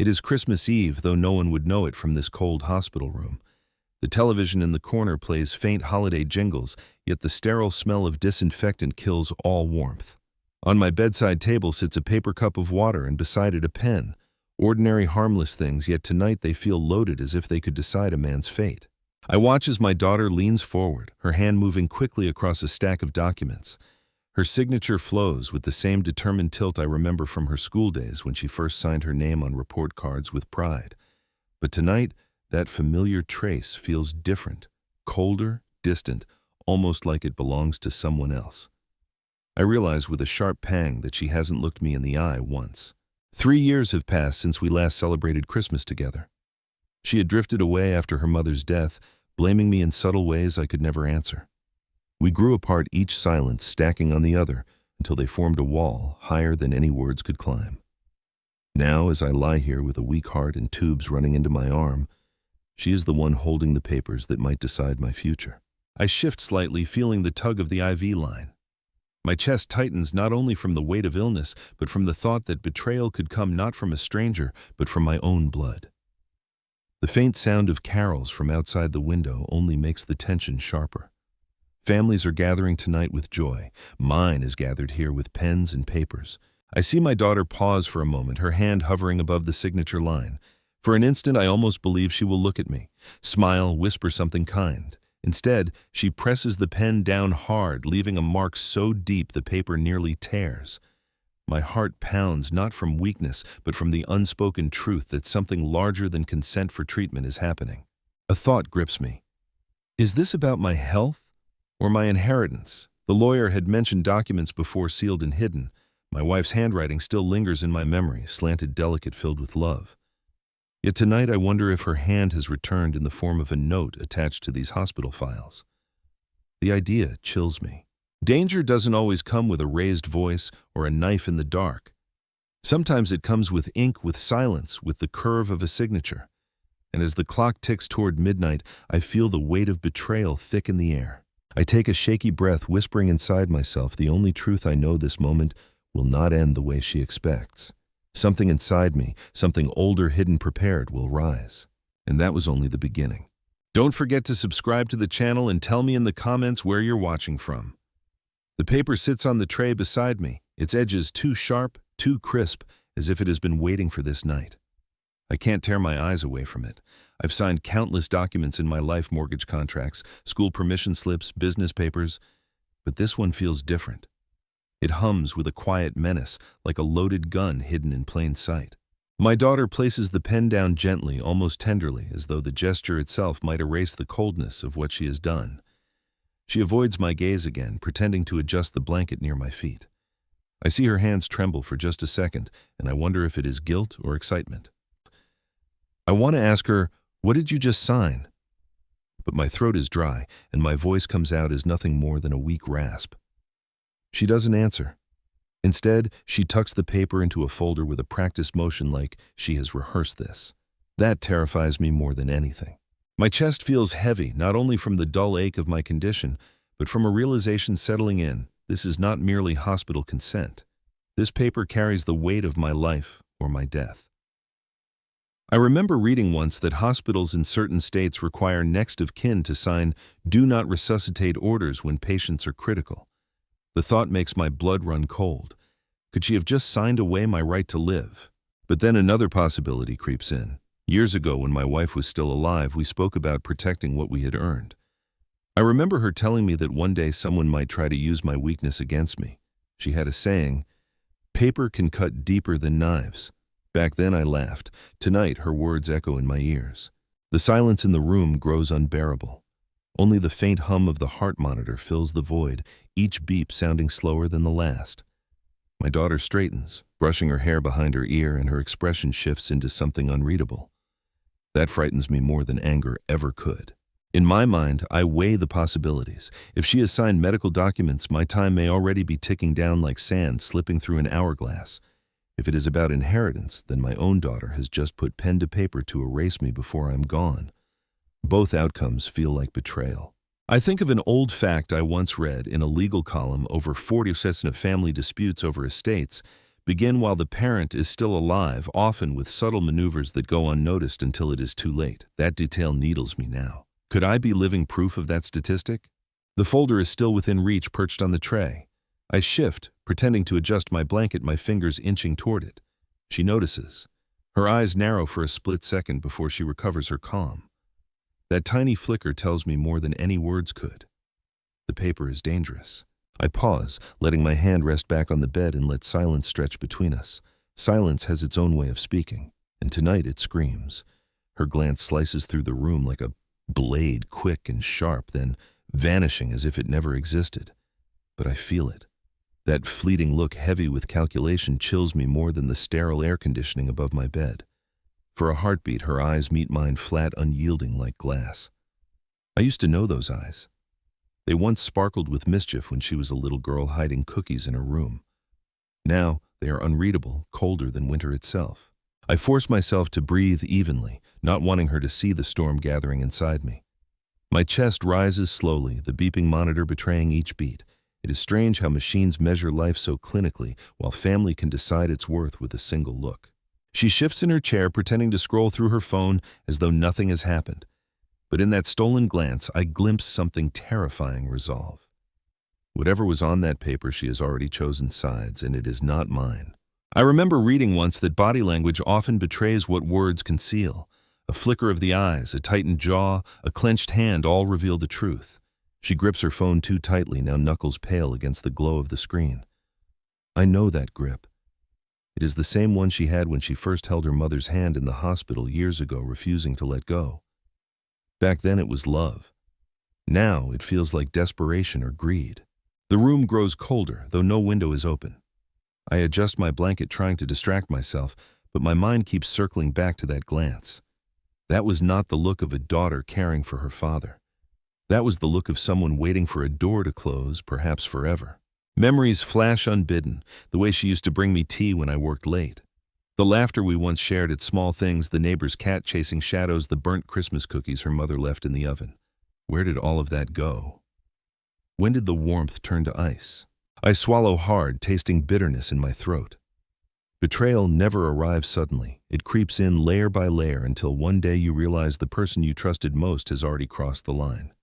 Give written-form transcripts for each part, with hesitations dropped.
It is Christmas Eve, though no one would know it from this cold hospital room. The television in the corner plays faint holiday jingles, yet the sterile smell of disinfectant kills all warmth. On my bedside table sits a paper cup of water and beside it a pen. Ordinary harmless things, yet tonight they feel loaded as if they could decide a man's fate. I watch as my daughter leans forward, her hand moving quickly across a stack of documents. Her signature flows with the same determined tilt I remember from her school days when she first signed her name on report cards with pride. But tonight, that familiar trace feels different, colder, distant, almost like it belongs to someone else. I realize with a sharp pang that she hasn't looked me in the eye once. 3 years have passed since we last celebrated Christmas together. She had drifted away after her mother's death, blaming me in subtle ways I could never answer. We grew apart, each silence stacking on the other, until they formed a wall higher than any words could climb. Now, as I lie here with a weak heart and tubes running into my arm, she is the one holding the papers that might decide my future. I shift slightly, feeling the tug of the IV line. My chest tightens not only from the weight of illness, but from the thought that betrayal could come not from a stranger, but from my own blood. The faint sound of carols from outside the window only makes the tension sharper. Families are gathering tonight with joy. Mine is gathered here with pens and papers. I see my daughter pause for a moment, her hand hovering above the signature line. For an instant, I almost believe she will look at me, smile, whisper something kind. Instead, she presses the pen down hard, leaving a mark so deep the paper nearly tears. My heart pounds not from weakness, but from the unspoken truth that something larger than consent for treatment is happening. A thought grips me. Is this about my health? Or my inheritance? The lawyer had mentioned documents before sealed and hidden. My wife's handwriting still lingers in my memory, slanted, delicate, filled with love. Yet tonight I wonder if her hand has returned in the form of a note attached to these hospital files. The idea chills me. Danger doesn't always come with a raised voice or a knife in the dark. Sometimes it comes with ink, with silence, with the curve of a signature. And as the clock ticks toward midnight, I feel the weight of betrayal thick in the air. I take a shaky breath, whispering inside myself, the only truth I know this moment will not end the way she expects. Something inside me, something older, hidden, prepared, will rise. And that was only the beginning. Don't forget to subscribe to the channel and tell me in the comments where you're watching from. The paper sits on the tray beside me, its edges too sharp, too crisp, as if it has been waiting for this night. I can't tear my eyes away from it. I've signed countless documents in my life: mortgage contracts, school permission slips, business papers, but this one feels different. It hums with a quiet menace, like a loaded gun hidden in plain sight. My daughter places the pen down gently, almost tenderly, as though the gesture itself might erase the coldness of what she has done. She avoids my gaze again, pretending to adjust the blanket near my feet. I see her hands tremble for just a second, and I wonder if it is guilt or excitement. I want to ask her, "What did you just sign?" But my throat is dry, and my voice comes out as nothing more than a weak rasp. She doesn't answer. Instead, she tucks the paper into a folder with a practiced motion, like she has rehearsed this. That terrifies me more than anything. My chest feels heavy, not only from the dull ache of my condition, but from a realization settling in. This is not merely hospital consent. This paper carries the weight of my life or my death. I remember reading once that hospitals in certain states require next of kin to sign "do not resuscitate" orders when patients are critical. The thought makes my blood run cold. Could she have just signed away my right to live? But then another possibility creeps in. Years ago, when my wife was still alive, we spoke about protecting what we had earned. I remember her telling me that one day someone might try to use my weakness against me. She had a saying, "Paper can cut deeper than knives." Back then I laughed. Tonight her words echo in my ears. The silence in the room grows unbearable. Only the faint hum of the heart monitor fills the void, each beep sounding slower than the last. My daughter straightens, brushing her hair behind her ear, and her expression shifts into something unreadable. That frightens me more than anger ever could. In my mind, I weigh the possibilities. If she has signed medical documents, my time may already be ticking down like sand slipping through an hourglass. If it is about inheritance, then my own daughter has just put pen to paper to erase me before I'm gone. Both outcomes feel like betrayal. I think of an old fact I once read in a legal column over 40% of family disputes over estates begin while the parent is still alive, often with subtle maneuvers that go unnoticed until it is too late. That detail needles me now. Could I be living proof of that statistic? The folder is still within reach, perched on the tray. I shift, pretending to adjust my blanket, my fingers inching toward it. She notices. Her eyes narrow for a split second before she recovers her calm. That tiny flicker tells me more than any words could. The paper is dangerous. I pause, letting my hand rest back on the bed and let silence stretch between us. Silence has its own way of speaking, and tonight it screams. Her glance slices through the room like a blade, quick and sharp, then vanishing as if it never existed. But I feel it. That fleeting look, heavy with calculation, chills me more than the sterile air conditioning above my bed. For a heartbeat, her eyes meet mine, flat, unyielding like glass. I used to know those eyes. They once sparkled with mischief when she was a little girl hiding cookies in her room. Now they are unreadable, colder than winter itself. I force myself to breathe evenly, not wanting her to see the storm gathering inside me. My chest rises slowly, the beeping monitor betraying each beat. It is strange how machines measure life so clinically, while family can decide its worth with a single look. She shifts in her chair, pretending to scroll through her phone as though nothing has happened. But in that stolen glance, I glimpse something terrifying: resolve. Whatever was on that paper, she has already chosen sides, and it is not mine. I remember reading once that body language often betrays what words conceal. A flicker of the eyes, a tightened jaw, a clenched hand all reveal the truth. She grips her phone too tightly, now knuckles pale against the glow of the screen. I know that grip. It is the same one she had when she first held her mother's hand in the hospital years ago, refusing to let go. Back then it was love. Now it feels like desperation or greed. The room grows colder, though no window is open. I adjust my blanket, trying to distract myself, but my mind keeps circling back to that glance. That was not the look of a daughter caring for her father. That was the look of someone waiting for a door to close, perhaps forever. Memories flash unbidden, the way she used to bring me tea when I worked late. The laughter we once shared at small things, the neighbor's cat chasing shadows, the burnt Christmas cookies her mother left in the oven. Where did all of that go? When did the warmth turn to ice? I swallow hard, tasting bitterness in my throat. Betrayal never arrives suddenly. It creeps in layer by layer until one day you realize the person you trusted most has already crossed the line.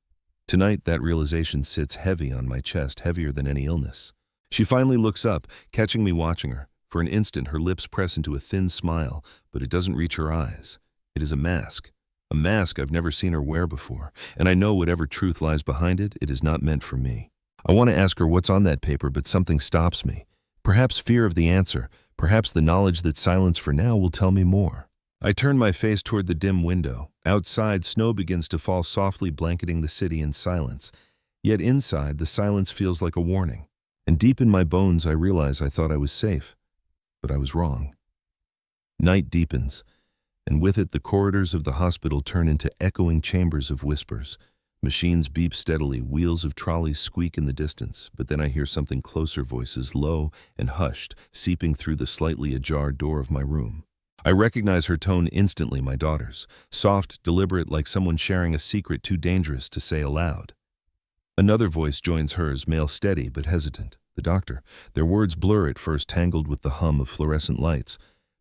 Tonight, that realization sits heavy on my chest, heavier than any illness. She finally looks up, catching me watching her. For an instant, her lips press into a thin smile, but it doesn't reach her eyes. It is a mask I've never seen her wear before, and I know whatever truth lies behind it, it is not meant for me. I want to ask her what's on that paper, but something stops me. Perhaps fear of the answer, perhaps the knowledge that silence for now will tell me more. I turn my face toward the dim window. Outside, snow begins to fall softly, blanketing the city in silence. Yet inside, the silence feels like a warning. And deep in my bones, I realize I thought I was safe. But I was wrong. Night deepens, and with it the corridors of the hospital turn into echoing chambers of whispers. Machines beep steadily, wheels of trolleys squeak in the distance, but then I hear something closer, voices low and hushed, seeping through the slightly ajar door of my room. I recognize her tone instantly, my daughter's, soft, deliberate, like someone sharing a secret too dangerous to say aloud. Another voice joins hers, male, steady but hesitant. The doctor. Their words blur at first, tangled with the hum of fluorescent lights,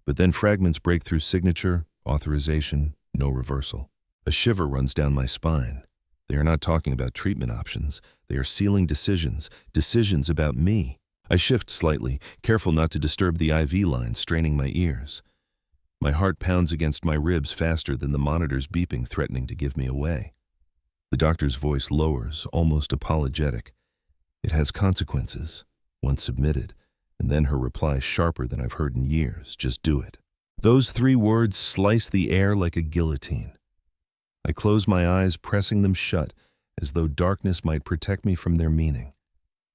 but then fragments break through: signature, authorization, no reversal. A shiver runs down my spine. They are not talking about treatment options. They are sealing decisions about me. I shift slightly, careful not to disturb the IV line, straining my ears. My heart pounds against my ribs faster than the monitor's beeping, threatening to give me away. The doctor's voice lowers, almost apologetic. It has consequences, once submitted, and then her reply, sharper than I've heard in years: just do it. Those 3 words slice the air like a guillotine. I close my eyes, pressing them shut, as though darkness might protect me from their meaning.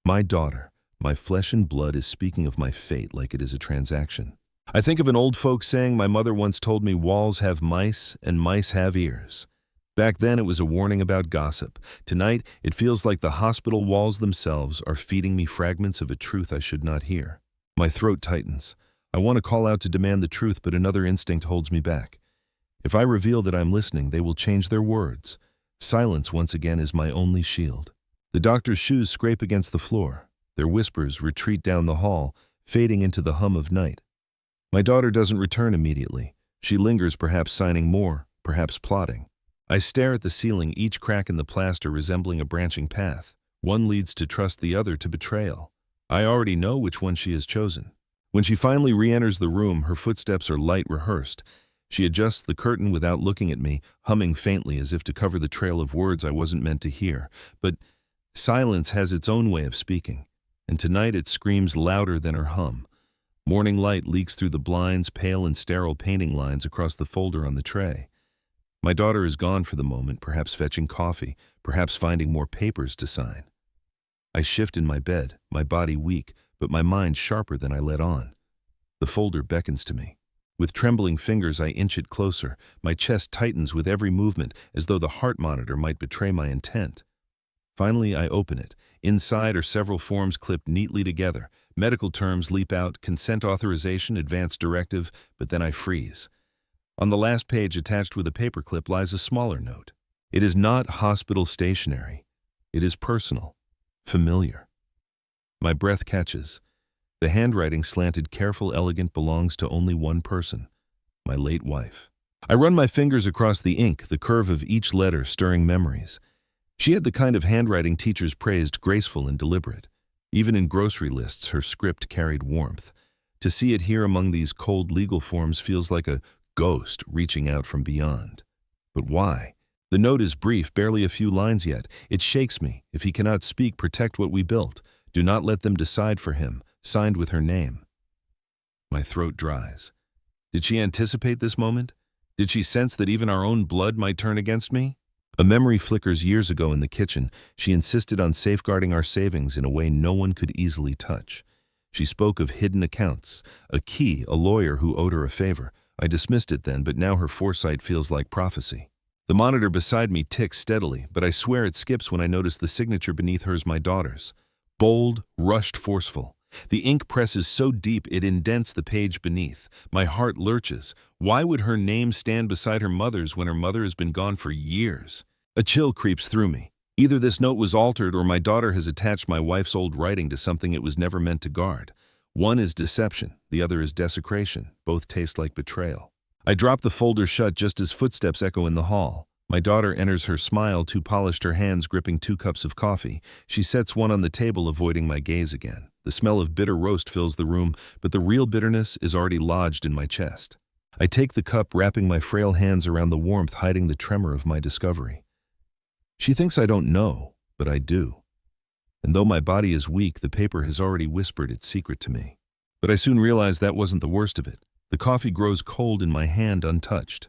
My daughter, my flesh and blood, is speaking of my fate like it is a transaction. I think of an old folk saying my mother once told me: walls have mice and mice have ears. Back then it was a warning about gossip. Tonight it feels like the hospital walls themselves are feeding me fragments of a truth I should not hear. My throat tightens. I want to call out to demand the truth, but another instinct holds me back. If I reveal that I'm listening, they will change their words. Silence once again is my only shield. The doctor's shoes scrape against the floor. Their whispers retreat down the hall, fading into the hum of night. My daughter doesn't return immediately. She lingers, perhaps signing more, perhaps plotting. I stare at the ceiling, each crack in the plaster resembling a branching path. One leads to trust, the other to betrayal. I already know which one she has chosen. When she finally re-enters the room, her footsteps are light, rehearsed. She adjusts the curtain without looking at me, humming faintly as if to cover the trail of words I wasn't meant to hear. But silence has its own way of speaking, and tonight it screams louder than her hum. Morning light leaks through the blinds, pale and sterile painting lines across the folder on the tray. My daughter is gone for the moment, perhaps fetching coffee, perhaps finding more papers to sign. I shift in my bed, my body weak, but my mind sharper than I let on. The folder beckons to me. With trembling fingers, I inch it closer. My chest tightens with every movement, as though the heart monitor might betray my intent. Finally, I open it. Inside are several forms clipped neatly together. Medical terms leap out: consent, authorization, advance directive, but then I freeze. On the last page, attached with a paperclip, lies a smaller note. It is not hospital stationery. It is personal, familiar. My breath catches. The handwriting, slanted, careful, elegant, belongs to only one person: my late wife. I run my fingers across the ink, the curve of each letter stirring memories. She had the kind of handwriting teachers praised, graceful and deliberate. Even in grocery lists, her script carried warmth. To see it here among these cold legal forms feels like a ghost reaching out from beyond. But why? The note is brief, barely a few lines yet. It shakes me. If he cannot speak, protect what we built. Do not let them decide for him. Signed with her name. My throat dries. Did she anticipate this moment? Did she sense that even our own blood might turn against me? A memory flickers years ago in the kitchen. She insisted on safeguarding our savings in a way no one could easily touch. She spoke of hidden accounts, a key, a lawyer who owed her a favor. I dismissed it then, but now her foresight feels like prophecy. The monitor beside me ticks steadily, but I swear it skips when I notice the signature beneath hers, my daughter's. Bold, rushed, forceful. The ink presses so deep it indents the page beneath. My heart lurches. Why would her name stand beside her mother's when her mother has been gone for years? A chill creeps through me. Either this note was altered, or my daughter has attached my wife's old writing to something it was never meant to guard. One is deception, the other is desecration. Both taste like betrayal. I drop the folder shut just as footsteps echo in the hall. My daughter enters, her smile too polished, her hands gripping 2 cups of coffee. She sets one on the table, avoiding my gaze again. The smell of bitter roast fills the room, but the real bitterness is already lodged in my chest. I take the cup, wrapping my frail hands around the warmth, hiding the tremor of my discovery. She thinks I don't know, but I do. And though my body is weak, the paper has already whispered its secret to me. But I soon realize that wasn't the worst of it. The coffee grows cold in my hand, untouched.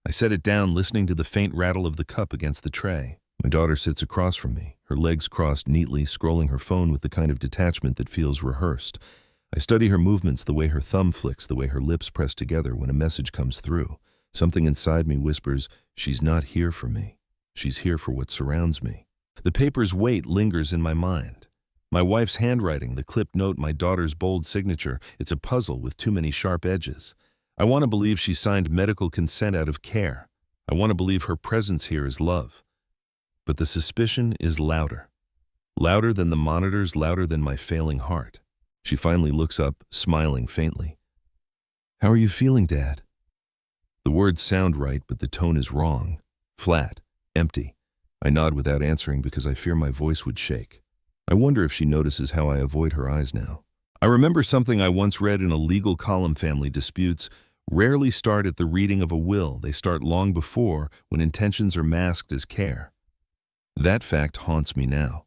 I set it down, listening to the faint rattle of the cup against the tray. My daughter sits across from me, her legs crossed neatly, scrolling her phone with the kind of detachment that feels rehearsed. I study her movements, the way her thumb flicks, the way her lips press together when a message comes through. Something inside me whispers, she's not here for me. She's here for what surrounds me. The paper's weight lingers in my mind. My wife's handwriting, the clipped note, my daughter's bold signature, it's a puzzle with too many sharp edges. I want to believe she signed medical consent out of care. I want to believe her presence here is love. But the suspicion is louder. Louder than the monitors, louder than my failing heart. She finally looks up, smiling faintly. "How are you feeling, Dad?" The words sound right, but the tone is wrong. Flat, empty. I nod without answering because I fear my voice would shake. I wonder if she notices how I avoid her eyes now. I remember something I once read in a legal column: family disputes rarely start at the reading of a will. They start long before, when intentions are masked as care. That fact haunts me now.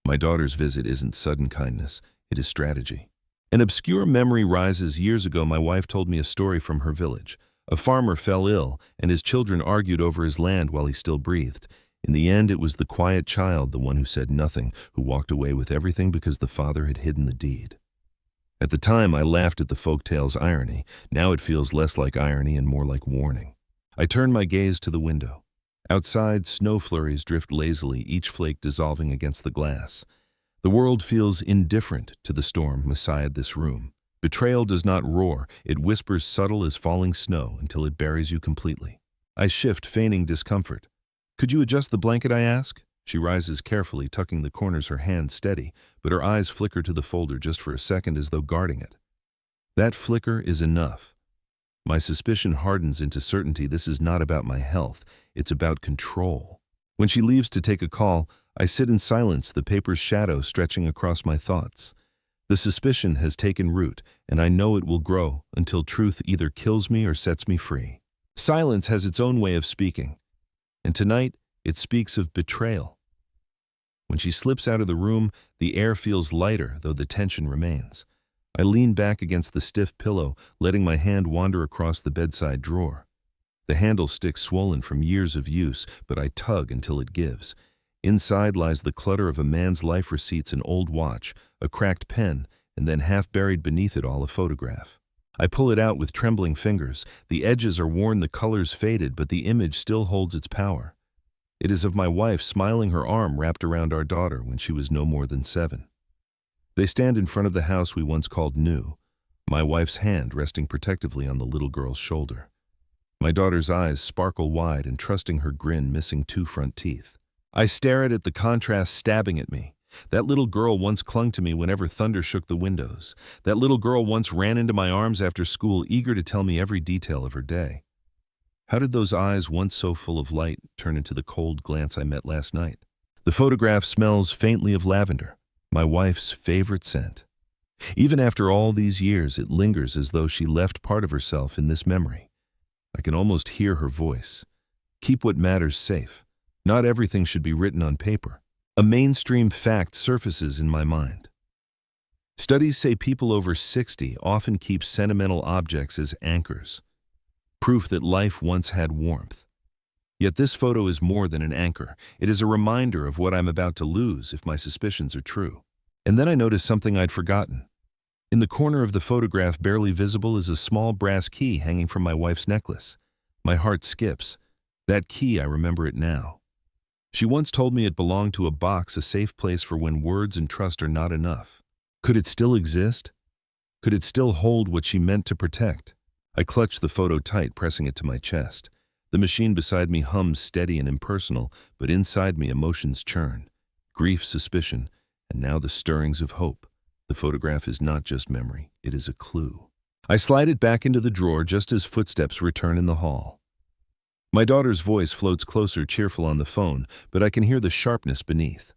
My daughter's visit isn't sudden kindness, it is strategy. An obscure memory rises. Years ago, my wife told me a story from her village. A farmer fell ill, and his children argued over his land while he still breathed. In the end, it was the quiet child, the one who said nothing, who walked away with everything because the father had hidden the deed. At the time, I laughed at the folktale's irony. Now it feels less like irony and more like warning. I turn my gaze to the window. Outside, snow flurries drift lazily, each flake dissolving against the glass. The world feels indifferent to the storm beside this room. Betrayal does not roar. It whispers, subtle as falling snow, until it buries you completely. I shift, feigning discomfort. "Could you adjust the blanket?" I ask. She rises carefully, tucking the corners, her hand steady, but her eyes flicker to the folder just for a second as though guarding it. That flicker is enough. My suspicion hardens into certainty. This is not about my health, it's about control. When she leaves to take a call, I sit in silence, the paper's shadow stretching across my thoughts. The suspicion has taken root, and I know it will grow until truth either kills me or sets me free. Silence has its own way of speaking, and tonight it speaks of betrayal. When she slips out of the room, the air feels lighter, though the tension remains. I lean back against the stiff pillow, letting my hand wander across the bedside drawer. The handle sticks swollen from years of use, but I tug until it gives. Inside lies the clutter of a man's life receipts, an old watch, a cracked pen, and then half buried beneath it all a photograph. I pull it out with trembling fingers. The edges are worn, the colors faded, but the image still holds its power. It is of my wife smiling, her arm wrapped around our daughter when she was no more than 7. They stand in front of the house we once called new, my wife's hand resting protectively on the little girl's shoulder. My daughter's eyes sparkle wide, entrusting her grin missing 2 front teeth. I stare at it, the contrast stabbing at me. That little girl once clung to me whenever thunder shook the windows. That little girl once ran into my arms after school, eager to tell me every detail of her day. How did those eyes, once so full of light, turn into the cold glance I met last night? The photograph smells faintly of lavender, my wife's favorite scent. Even after all these years, it lingers as though she left part of herself in this memory. I can almost hear her voice. Keep what matters safe. Not everything should be written on paper. A mainstream fact surfaces in my mind. Studies say people over 60 often keep sentimental objects as anchors, proof that life once had warmth. Yet this photo is more than an anchor. It is a reminder of what I'm about to lose if my suspicions are true. And then I notice something I'd forgotten. In the corner of the photograph, barely visible, is a small brass key hanging from my wife's necklace. My heart skips. That key, I remember it now. She once told me it belonged to a box, a safe place for when words and trust are not enough. Could it still exist? Could it still hold what she meant to protect? I clutch the photo tight, pressing it to my chest. The machine beside me hums steady and impersonal, but inside me emotions churn. Grief, suspicion, and now the stirrings of hope. The photograph is not just memory, it is a clue. I slide it back into the drawer just as footsteps return in the hall. My daughter's voice floats closer, cheerful on the phone, but I can hear the sharpness beneath.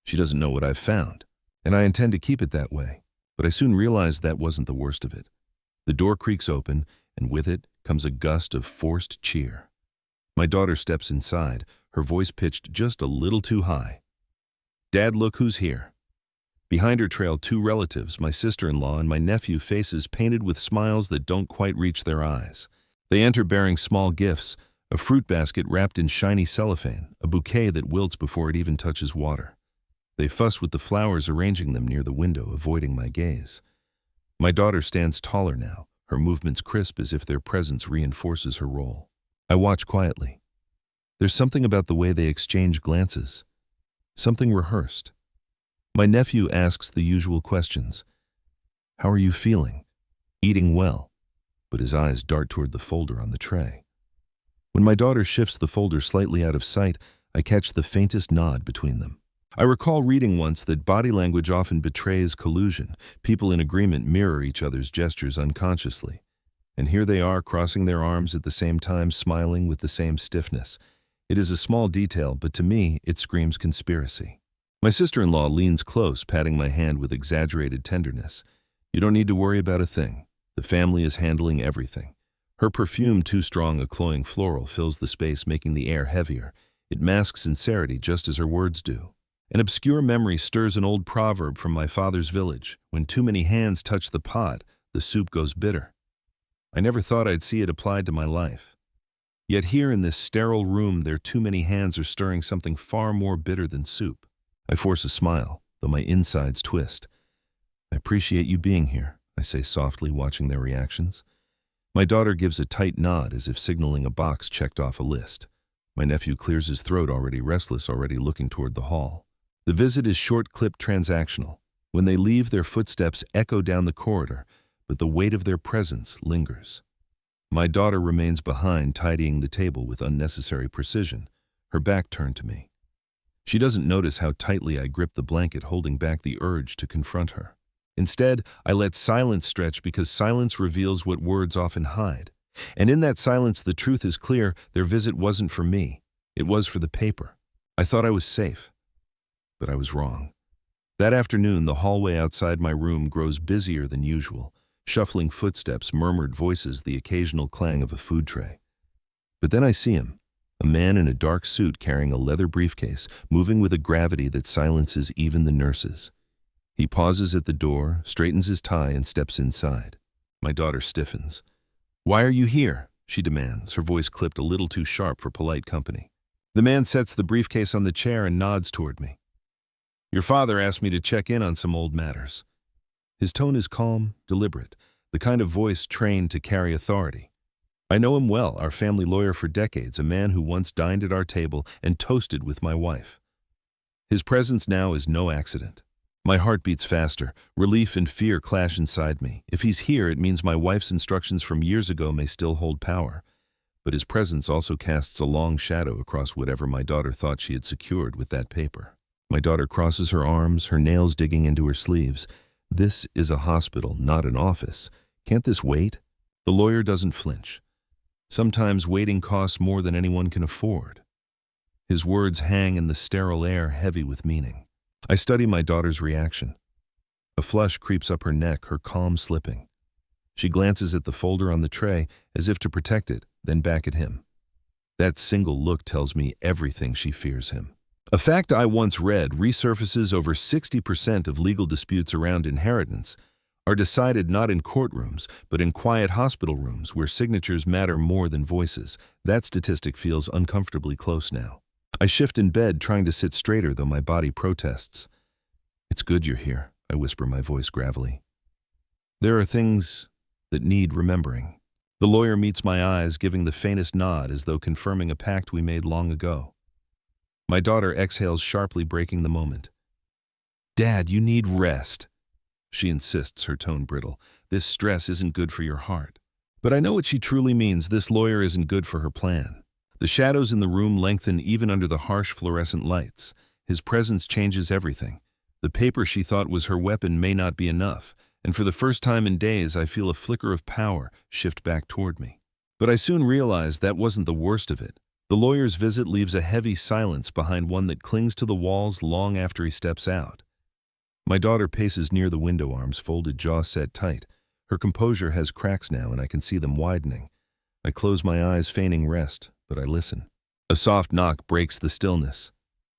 She doesn't know what I've found, and I intend to keep it that way. But I soon realize that wasn't the worst of it. The door creaks open, and with it comes a gust of forced cheer. My daughter steps inside, her voice pitched just a little too high. "Dad, look who's here." Behind her trail 2 relatives, my sister-in-law and my nephew, faces painted with smiles that don't quite reach their eyes. They enter bearing small gifts, a fruit basket wrapped in shiny cellophane, a bouquet that wilts before it even touches water. They fuss with the flowers, arranging them near the window, avoiding my gaze. My daughter stands taller now, her movements crisp as if their presence reinforces her role. I watch quietly. There's something about the way they exchange glances, something rehearsed. My nephew asks the usual questions. "How are you feeling?" "Eating well," but his eyes dart toward the folder on the tray. When my daughter shifts the folder slightly out of sight, I catch the faintest nod between them. I recall reading once that body language often betrays collusion. People in agreement mirror each other's gestures unconsciously. And here they are, crossing their arms at the same time, smiling with the same stiffness. It is a small detail, but to me, it screams conspiracy. My sister-in-law leans close, patting my hand with exaggerated tenderness. "You don't need to worry about a thing. The family is handling everything." Her perfume, too strong a cloying floral, fills the space, making the air heavier. It masks sincerity just as her words do. An obscure memory stirs an old proverb from my father's village. When too many hands touch the pot, the soup goes bitter. I never thought I'd see it applied to my life. Yet here in this sterile room, their too many hands are stirring something far more bitter than soup. I force a smile, though my insides twist. "I appreciate you being here," I say softly, watching their reactions. My daughter gives a tight nod as if signaling a box checked off a list. My nephew clears his throat, already restless, already looking toward the hall. The visit is short-clipped, transactional. When they leave, their footsteps echo down the corridor, but the weight of their presence lingers. My daughter remains behind, tidying the table with unnecessary precision, her back turned to me. She doesn't notice how tightly I grip the blanket, holding back the urge to confront her. Instead, I let silence stretch because silence reveals what words often hide. And in that silence, the truth is clear. Their visit wasn't for me. It was for the paper. I thought I was safe, but I was wrong. That afternoon, the hallway outside my room grows busier than usual. Shuffling footsteps, murmured voices, the occasional clang of a food tray. But then I see him, a man in a dark suit carrying a leather briefcase, moving with a gravity that silences even the nurses. He pauses at the door, straightens his tie, and steps inside. My daughter stiffens. "Why are you here?" she demands, her voice clipped a little too sharp for polite company. The man sets the briefcase on the chair and nods toward me. "Your father asked me to check in on some old matters." His tone is calm, deliberate, the kind of voice trained to carry authority. I know him well, our family lawyer for decades, a man who once dined at our table and toasted with my wife. His presence now is no accident. My heart beats faster. Relief and fear clash inside me. If he's here, it means my wife's instructions from years ago may still hold power. But his presence also casts a long shadow across whatever my daughter thought she had secured with that paper. My daughter crosses her arms, her nails digging into her sleeves. This is a hospital, not an office. Can't this wait? The lawyer doesn't flinch. Sometimes waiting costs more than anyone can afford. His words hang in the sterile air, heavy with meaning. I study my daughter's reaction. A flush creeps up her neck, her calm slipping. She glances at the folder on the tray as if to protect it, then back at him. That single look tells me everything she fears him. A fact I once read resurfaces: over 60% of legal disputes around inheritance are decided not in courtrooms, but in quiet hospital rooms where signatures matter more than voices. That statistic feels uncomfortably close now. I shift in bed, trying to sit straighter, though my body protests. "It's good you're here," I whisper, my voice gravelly. "There are things that need remembering." The lawyer meets my eyes, giving the faintest nod as though confirming a pact we made long ago. My daughter exhales sharply, breaking the moment. "Dad, you need rest." She insists, her tone brittle. "This stress isn't good for your heart." But I know what she truly means. This lawyer isn't good for her plan. The shadows in the room lengthen even under the harsh fluorescent lights. His presence changes everything. The paper she thought was her weapon may not be enough, and for the first time in days I feel a flicker of power shift back toward me. But I soon realize that wasn't the worst of it. The lawyer's visit leaves a heavy silence behind, one that clings to the walls long after he steps out. My daughter paces near the window, arms folded, jaw set tight. Her composure has cracks now, and I can see them widening. I close my eyes, feigning rest, but I listen. A soft knock breaks the stillness.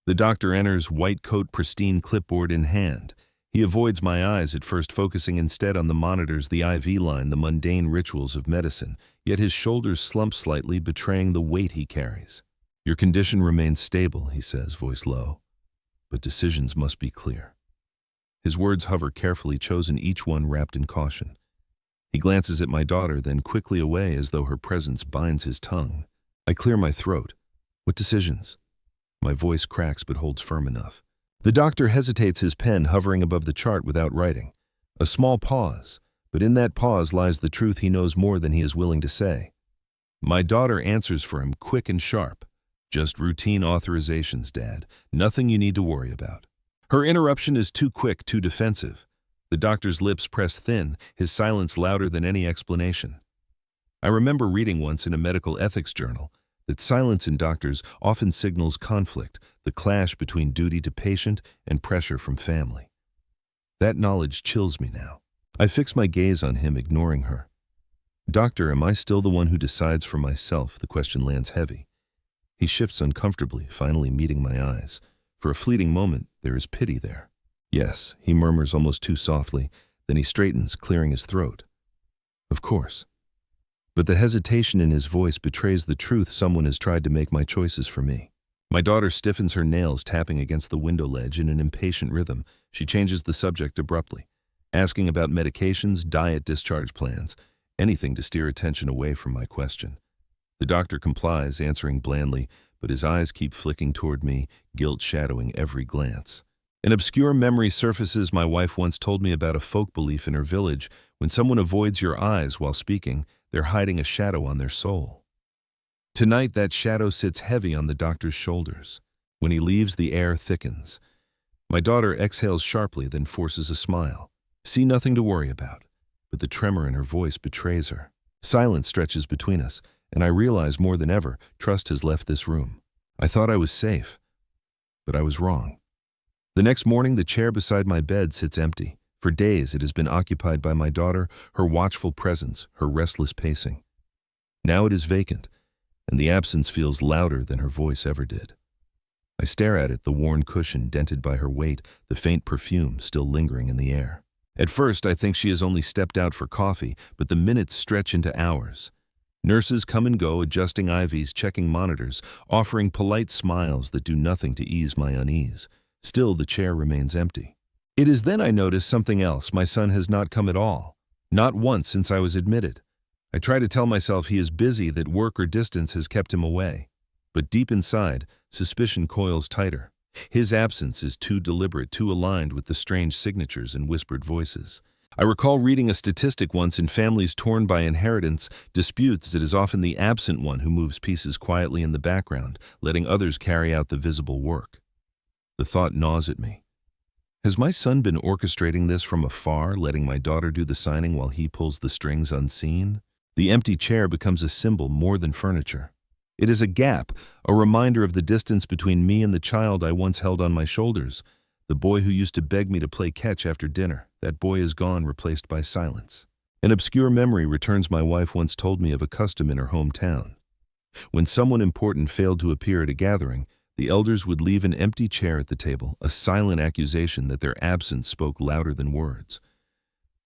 The doctor enters, white coat, pristine clipboard in hand. He avoids my eyes at first, focusing instead on the monitors, the IV line, the mundane rituals of medicine. Yet his shoulders slump slightly, betraying the weight he carries. "Your condition remains stable," he says, voice low. "But decisions must be clear." His words hover carefully chosen, each one wrapped in caution. He glances at my daughter, then quickly away as though her presence binds his tongue. I clear my throat. "What decisions?" My voice cracks but holds firm enough. The doctor hesitates, his pen hovering above the chart without writing. A small pause, but in that pause lies the truth. He knows more than he is willing to say. My daughter answers for him, quick and sharp. "Just routine authorizations, Dad. Nothing you need to worry about." Her interruption is too quick, too defensive. The doctor's lips press thin, his silence louder than any explanation. I remember reading once in a medical ethics journal that silence in doctors often signals conflict, the clash between duty to patient and pressure from family. That knowledge chills me now. I fix my gaze on him, ignoring her. "Doctor, am I still the one who decides for myself?" The question lands heavy. He shifts uncomfortably, finally meeting my eyes. For a fleeting moment, there is pity there. "Yes," he murmurs almost too softly, then he straightens, clearing his throat. "Of course." But the hesitation in his voice betrays the truth. Someone has tried to make my choices for me. My daughter stiffens, her nails tapping against the window ledge in an impatient rhythm. She changes the subject abruptly, asking about medications, diet, discharge plans, anything to steer attention away from my question. The doctor complies, answering blandly, but his eyes keep flicking toward me, guilt shadowing every glance. An obscure memory surfaces. My wife once told me about a folk belief in her village: when someone avoids your eyes while speaking, they're hiding a shadow on their soul. Tonight, that shadow sits heavy on the doctor's shoulders. When he leaves, the air thickens. My daughter exhales sharply, then forces a smile. See, nothing to worry about. But the tremor in her voice betrays her. Silence stretches between us, and I realize more than ever, trust has left this room. I thought I was safe, but I was wrong. The next morning, the chair beside my bed sits empty. For days, it has been occupied by my daughter, her watchful presence, her restless pacing. Now it is vacant, and the absence feels louder than her voice ever did. I stare at it, the worn cushion dented by her weight, the faint perfume still lingering in the air. At first, I think she has only stepped out for coffee, but the minutes stretch into hours. Nurses come and go, adjusting IVs, checking monitors, offering polite smiles that do nothing to ease my unease. Still, the chair remains empty. It is then I notice something else. My son has not come at all. Not once since I was admitted. I try to tell myself he is busy, that work or distance has kept him away. But deep inside, suspicion coils tighter. His absence is too deliberate, too aligned with the strange signatures and whispered voices. I recall reading a statistic once: in families torn by inheritance disputes, it is often the absent one who moves pieces quietly in the background, letting others carry out the visible work. The thought gnaws at me. Has my son been orchestrating this from afar, letting my daughter do the signing while he pulls the strings unseen? The empty chair becomes a symbol more than furniture. It is a gap, a reminder of the distance between me and the child I once held on my shoulders, the boy who used to beg me to play catch after dinner. That boy is gone, replaced by silence. An obscure memory returns. My wife once told me of a custom in her hometown. When someone important failed to appear at a gathering, the elders would leave an empty chair at the table, a silent accusation that their absence spoke louder than words.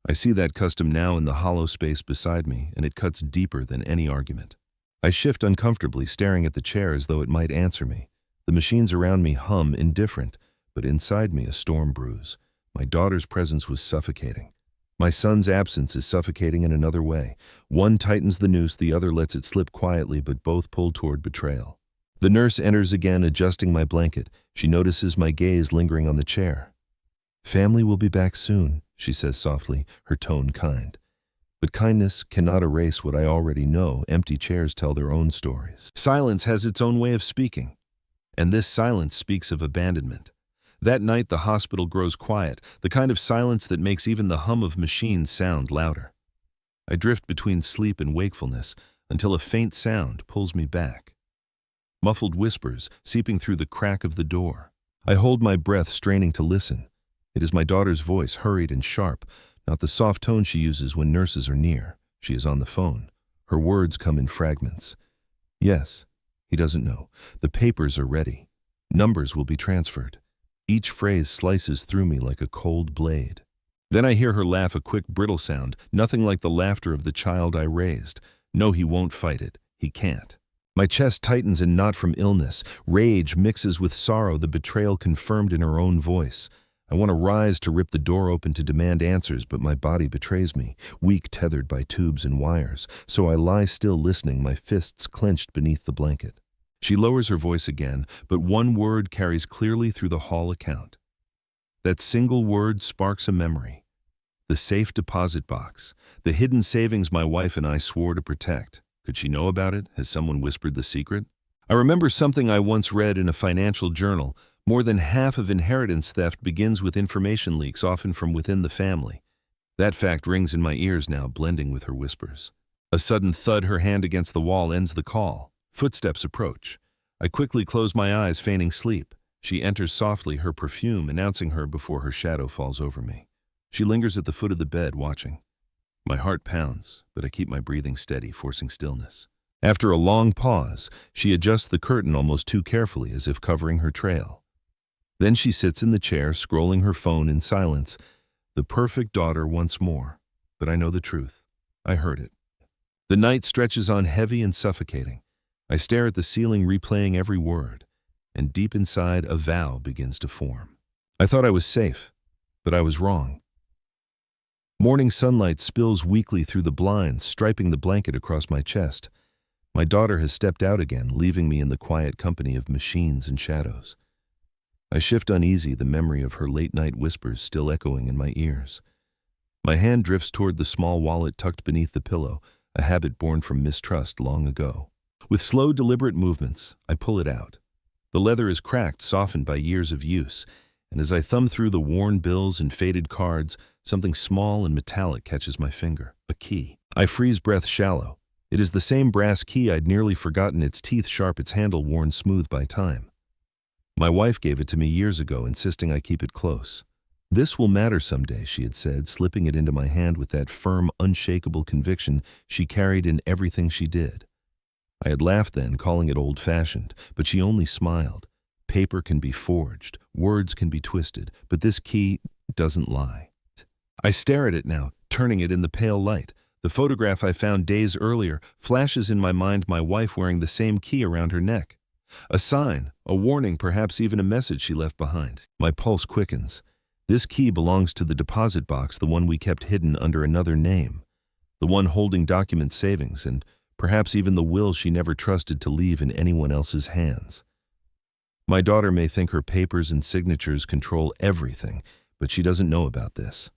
I see that custom now in the hollow space beside me, and it cuts deeper than any argument. I shift uncomfortably, staring at the chair as though it might answer me. The machines around me hum, indifferent, but inside me a storm brews. My daughter's presence was suffocating. My son's absence is suffocating in another way. One tightens the noose, the other lets it slip quietly, but both pull toward betrayal. The nurse enters again, adjusting my blanket. She notices my gaze lingering on the chair. "Family will be back soon," she says softly, her tone kind. But kindness cannot erase what I already know. Empty chairs tell their own stories. Silence has its own way of speaking, and this silence speaks of abandonment. That night, the hospital grows quiet, the kind of silence that makes even the hum of machines sound louder. I drift between sleep and wakefulness until a faint sound pulls me back. Muffled whispers seeping through the crack of the door. I hold my breath, straining to listen. It is my daughter's voice, hurried and sharp, not the soft tone she uses when nurses are near. She is on the phone. Her words come in fragments. "Yes," he doesn't know. "The papers are ready. Numbers will be transferred." Each phrase slices through me like a cold blade. Then I hear her laugh, a quick, brittle sound, nothing like the laughter of the child I raised. No, he won't fight it. He can't. My chest tightens, and not from illness. Rage mixes with sorrow, the betrayal confirmed in her own voice. I want to rise, to rip the door open, to demand answers, but my body betrays me, weak, tethered by tubes and wires. So I lie still, listening, my fists clenched beneath the blanket. She lowers her voice again, but one word carries clearly through the hall account. That single word sparks a memory. The safe deposit box, the hidden savings my wife and I swore to protect. Could she know about it? Has someone whispered the secret? I remember something I once read in a financial journal. More than half of inheritance theft begins with information leaks, often from within the family. That fact rings in my ears now, blending with her whispers. A sudden thud, her hand against the wall, ends the call. Footsteps approach. I quickly close my eyes, feigning sleep. She enters softly, her perfume announcing her before her shadow falls over me. She lingers at the foot of the bed, watching. My heart pounds, but I keep my breathing steady, forcing stillness. After a long pause, she adjusts the curtain almost too carefully, as if covering her trail. Then she sits in the chair, scrolling her phone in silence. The perfect daughter once more. But I know the truth. I heard it. The night stretches on, heavy and suffocating. I stare at the ceiling, replaying every word, and deep inside, a vow begins to form. I thought I was safe, but I was wrong. Morning sunlight spills weakly through the blinds, striping the blanket across my chest. My daughter has stepped out again, leaving me in the quiet company of machines and shadows. I shift uneasy, the memory of her late-night whispers still echoing in my ears. My hand drifts toward the small wallet tucked beneath the pillow, a habit born from mistrust long ago. With slow, deliberate movements, I pull it out. The leather is cracked, softened by years of use, and as I thumb through the worn bills and faded cards, something small and metallic catches my finger. A key. I freeze breath shallow. It is the same brass key I'd nearly forgotten, its teeth sharp, its handle worn smooth by time. My wife gave it to me years ago, insisting I keep it close. "This will matter someday," she had said, slipping it into my hand with that firm, unshakable conviction she carried in everything she did. I had laughed then, calling it old-fashioned, but she only smiled. Paper can be forged, words can be twisted, but this key doesn't lie. I stare at it now, turning it in the pale light. The photograph I found days earlier flashes in my mind, my wife wearing the same key around her neck. A sign, a warning, perhaps even a message she left behind. My pulse quickens. This key belongs to the deposit box, the one we kept hidden under another name, the one holding document savings and perhaps even the will she never trusted to leave in anyone else's hands. My daughter may think her papers and signatures control everything, but she doesn't know about this.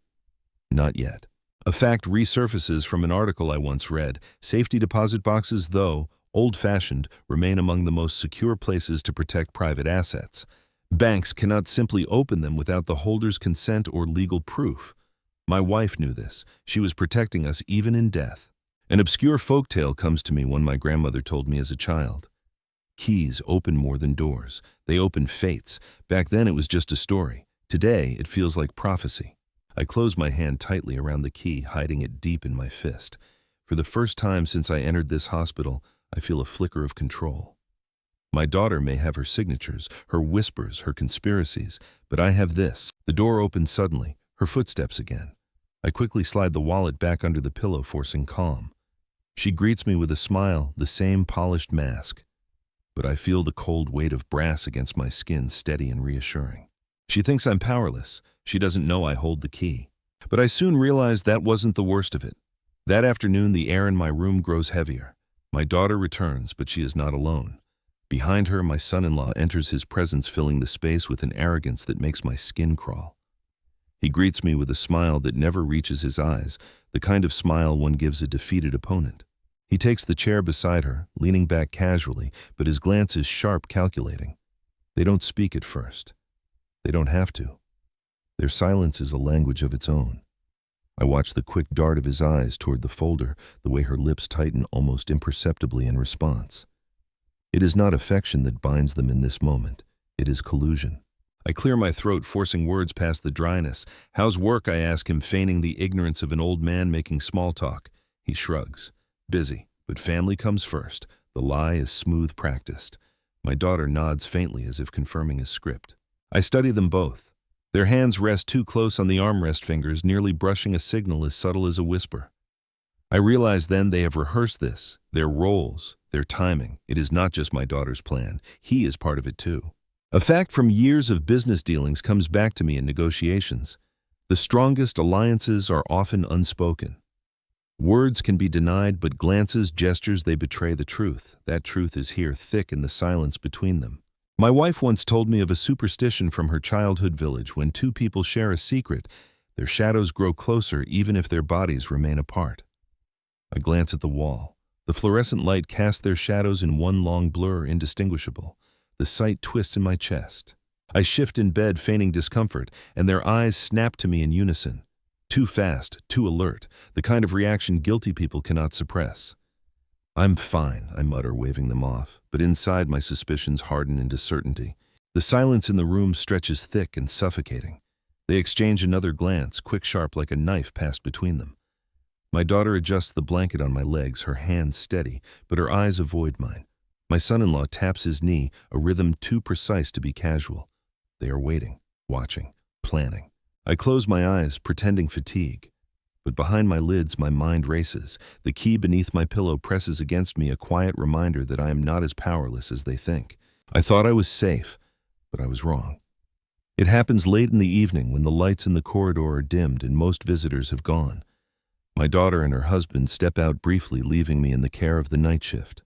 Not yet. A fact resurfaces from an article I once read. Safety deposit boxes, though old-fashioned, remain among the most secure places to protect private assets. Banks cannot simply open them without the holder's consent or legal proof. My wife knew this. She was protecting us even in death. An obscure folktale comes to me, one my grandmother told me as a child. Keys open more than doors. They open fates. Back then it was just a story. Today it feels like prophecy. I close my hand tightly around the key, hiding it deep in my fist. For the first time since I entered this hospital, I feel a flicker of control. My daughter may have her signatures, her whispers, her conspiracies, but I have this. The door opens suddenly, her footsteps again. I quickly slide the wallet back under the pillow, forcing calm. She greets me with a smile, the same polished mask. But I feel the cold weight of brass against my skin, steady and reassuring. She thinks I'm powerless. She doesn't know I hold the key. But I soon realize that wasn't the worst of it. That afternoon, the air in my room grows heavier. My daughter returns, but she is not alone. Behind her, my son-in-law enters, his presence filling the space with an arrogance that makes my skin crawl. He greets me with a smile that never reaches his eyes, the kind of smile one gives a defeated opponent. He takes the chair beside her, leaning back casually, but his glance is sharp, calculating. They don't speak at first. They don't have to. Their silence is a language of its own. I watch the quick dart of his eyes toward the folder, the way her lips tighten almost imperceptibly in response. It is not affection that binds them in this moment. It is collusion. I clear my throat, forcing words past the dryness. "How's work?" I ask him, feigning the ignorance of an old man making small talk. He shrugs. "Busy, but family comes first." The lie is smooth practiced. My daughter nods faintly as if confirming his script. I study them both. Their hands rest too close on the armrest fingers, nearly brushing a signal as subtle as a whisper. I realize then they have rehearsed this, their roles, their timing. It is not just my daughter's plan. He is part of it too. A fact from years of business dealings comes back to me in negotiations. The strongest alliances are often unspoken. Words can be denied, but glances, gestures, they betray the truth. That truth is here, thick in the silence between them. My wife once told me of a superstition from her childhood village. When two people share a secret, their shadows grow closer even if their bodies remain apart. I glance at the wall. The fluorescent light casts their shadows in one long blur, indistinguishable. The sight twists in my chest. I shift in bed, feigning discomfort, and their eyes snap to me in unison. Too fast, too alert, the kind of reaction guilty people cannot suppress. "I'm fine," I mutter, waving them off, but inside my suspicions harden into certainty. The silence in the room stretches thick and suffocating. They exchange another glance, quick, sharp, like a knife passed between them. My daughter adjusts the blanket on my legs, her hands steady, but her eyes avoid mine. My son-in-law taps his knee, a rhythm too precise to be casual. They are waiting, watching, planning. I close my eyes, pretending fatigue. But behind my lids, my mind races. The key beneath my pillow presses against me, a quiet reminder that I am not as powerless as they think. I thought I was safe, but I was wrong. It happens late in the evening when the lights in the corridor are dimmed and most visitors have gone. My daughter and her husband step out briefly, leaving me in the care of the night shift.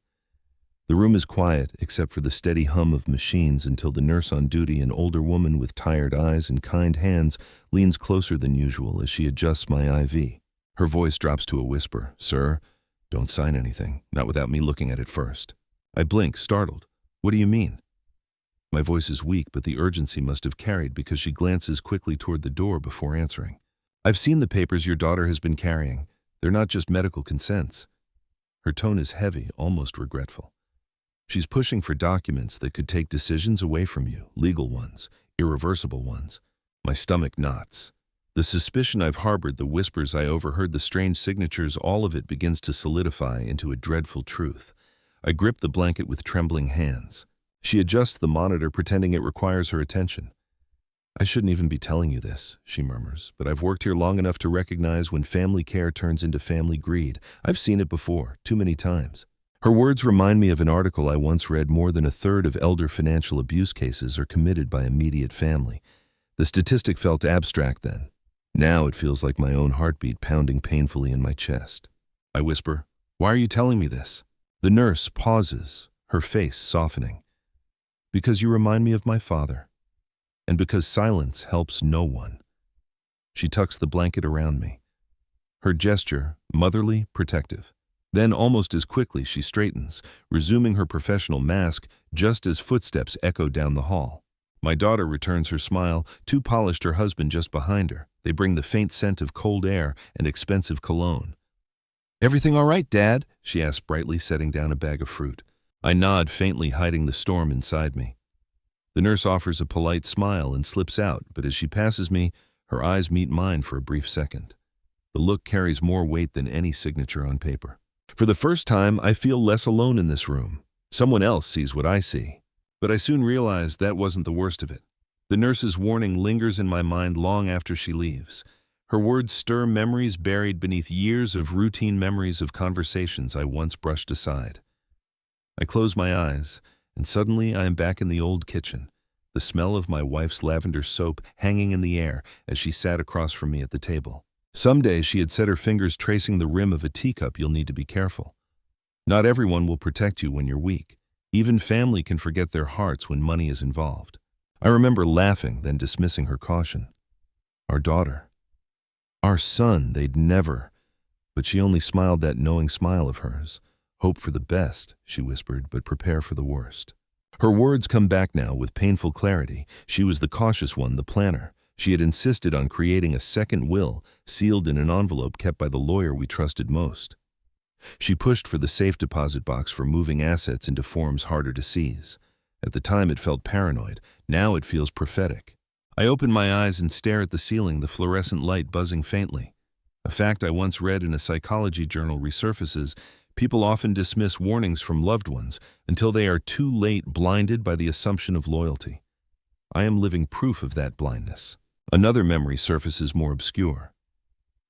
The room is quiet, except for the steady hum of machines, until the nurse on duty, an older woman with tired eyes and kind hands, leans closer than usual as she adjusts my IV. Her voice drops to a whisper. "Sir, don't sign anything, not without me looking at it first." I blink, startled. "What do you mean?" My voice is weak, but the urgency must have carried because she glances quickly toward the door before answering. I've seen the papers your daughter has been carrying. They're not just medical consents. Her tone is heavy, almost regretful. She's pushing for documents that could take decisions away from you, legal ones, irreversible ones. My stomach knots. The suspicion I've harbored, the whispers I overheard, the strange signatures, all of it begins to solidify into a dreadful truth. I grip the blanket with trembling hands. She adjusts the monitor, pretending it requires her attention. I shouldn't even be telling you this, she murmurs, but I've worked here long enough to recognize when family care turns into family greed. I've seen it before, too many times. Her words remind me of an article I once read. More than a third of elder financial abuse cases are committed by immediate family. The statistic felt abstract then. Now it feels like my own heartbeat pounding painfully in my chest. I whisper, "Why are you telling me this?" The nurse pauses, her face softening. "Because you remind me of my father, and because silence helps no one." She tucks the blanket around me. Her gesture, motherly, protective. Then, almost as quickly, she straightens, resuming her professional mask just as footsteps echo down the hall. My daughter returns her smile, too polished, her husband just behind her. They bring the faint scent of cold air and expensive cologne. "Everything all right, Dad?" she asks brightly, setting down a bag of fruit. I nod, faintly hiding the storm inside me. The nurse offers a polite smile and slips out, but as she passes me, her eyes meet mine for a brief second. The look carries more weight than any signature on paper. For the first time, I feel less alone in this room. Someone else sees what I see. But I soon realize that wasn't the worst of it. The nurse's warning lingers in my mind long after she leaves. Her words stir memories buried beneath years of routine memories of conversations I once brushed aside. I close my eyes, and suddenly I am back in the old kitchen, the smell of my wife's lavender soap hanging in the air as she sat across from me at the table. Someday she had set her fingers tracing the rim of a teacup. "You'll need to be careful. Not everyone will protect you when you're weak. Even family can forget their hearts when money is involved." I remember laughing, then dismissing her caution. Our daughter. Our son, they'd never. But she only smiled that knowing smile of hers. "Hope for the best," she whispered, "but prepare for the worst." Her words come back now with painful clarity. She was the cautious one, the planner. She had insisted on creating a second will, sealed in an envelope kept by the lawyer we trusted most. She pushed for the safe deposit box for moving assets into forms harder to seize. At the time it felt paranoid. Now it feels prophetic. I open my eyes and stare at the ceiling, the fluorescent light buzzing faintly. A fact I once read in a psychology journal resurfaces. People often dismiss warnings from loved ones until they are too late, blinded by the assumption of loyalty. I am living proof of that blindness. Another memory surfaces, more obscure.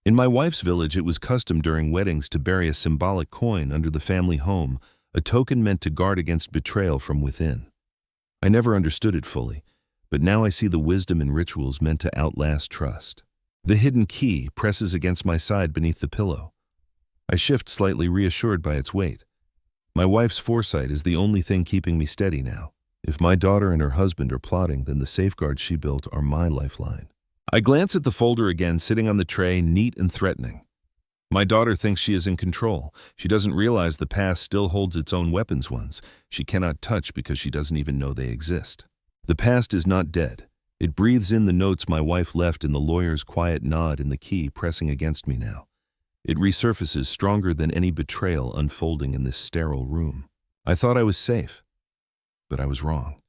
In my wife's village, it was custom during weddings to bury a symbolic coin under the family home, a token meant to guard against betrayal from within. I never understood it fully, but now I see the wisdom in rituals meant to outlast trust. The hidden key presses against my side beneath the pillow. I shift slightly, reassured by its weight. My wife's foresight is the only thing keeping me steady now. If my daughter and her husband are plotting, then the safeguards she built are my lifeline. I glance at the folder again, sitting on the tray, neat and threatening. My daughter thinks she is in control. She doesn't realize the past still holds its own weapons, ones she cannot touch because she doesn't even know they exist. The past is not dead. It breathes in the notes my wife left, in the lawyer's quiet nod, and the key pressing against me now. It resurfaces stronger than any betrayal unfolding in this sterile room. I thought I was safe, but I was wrong.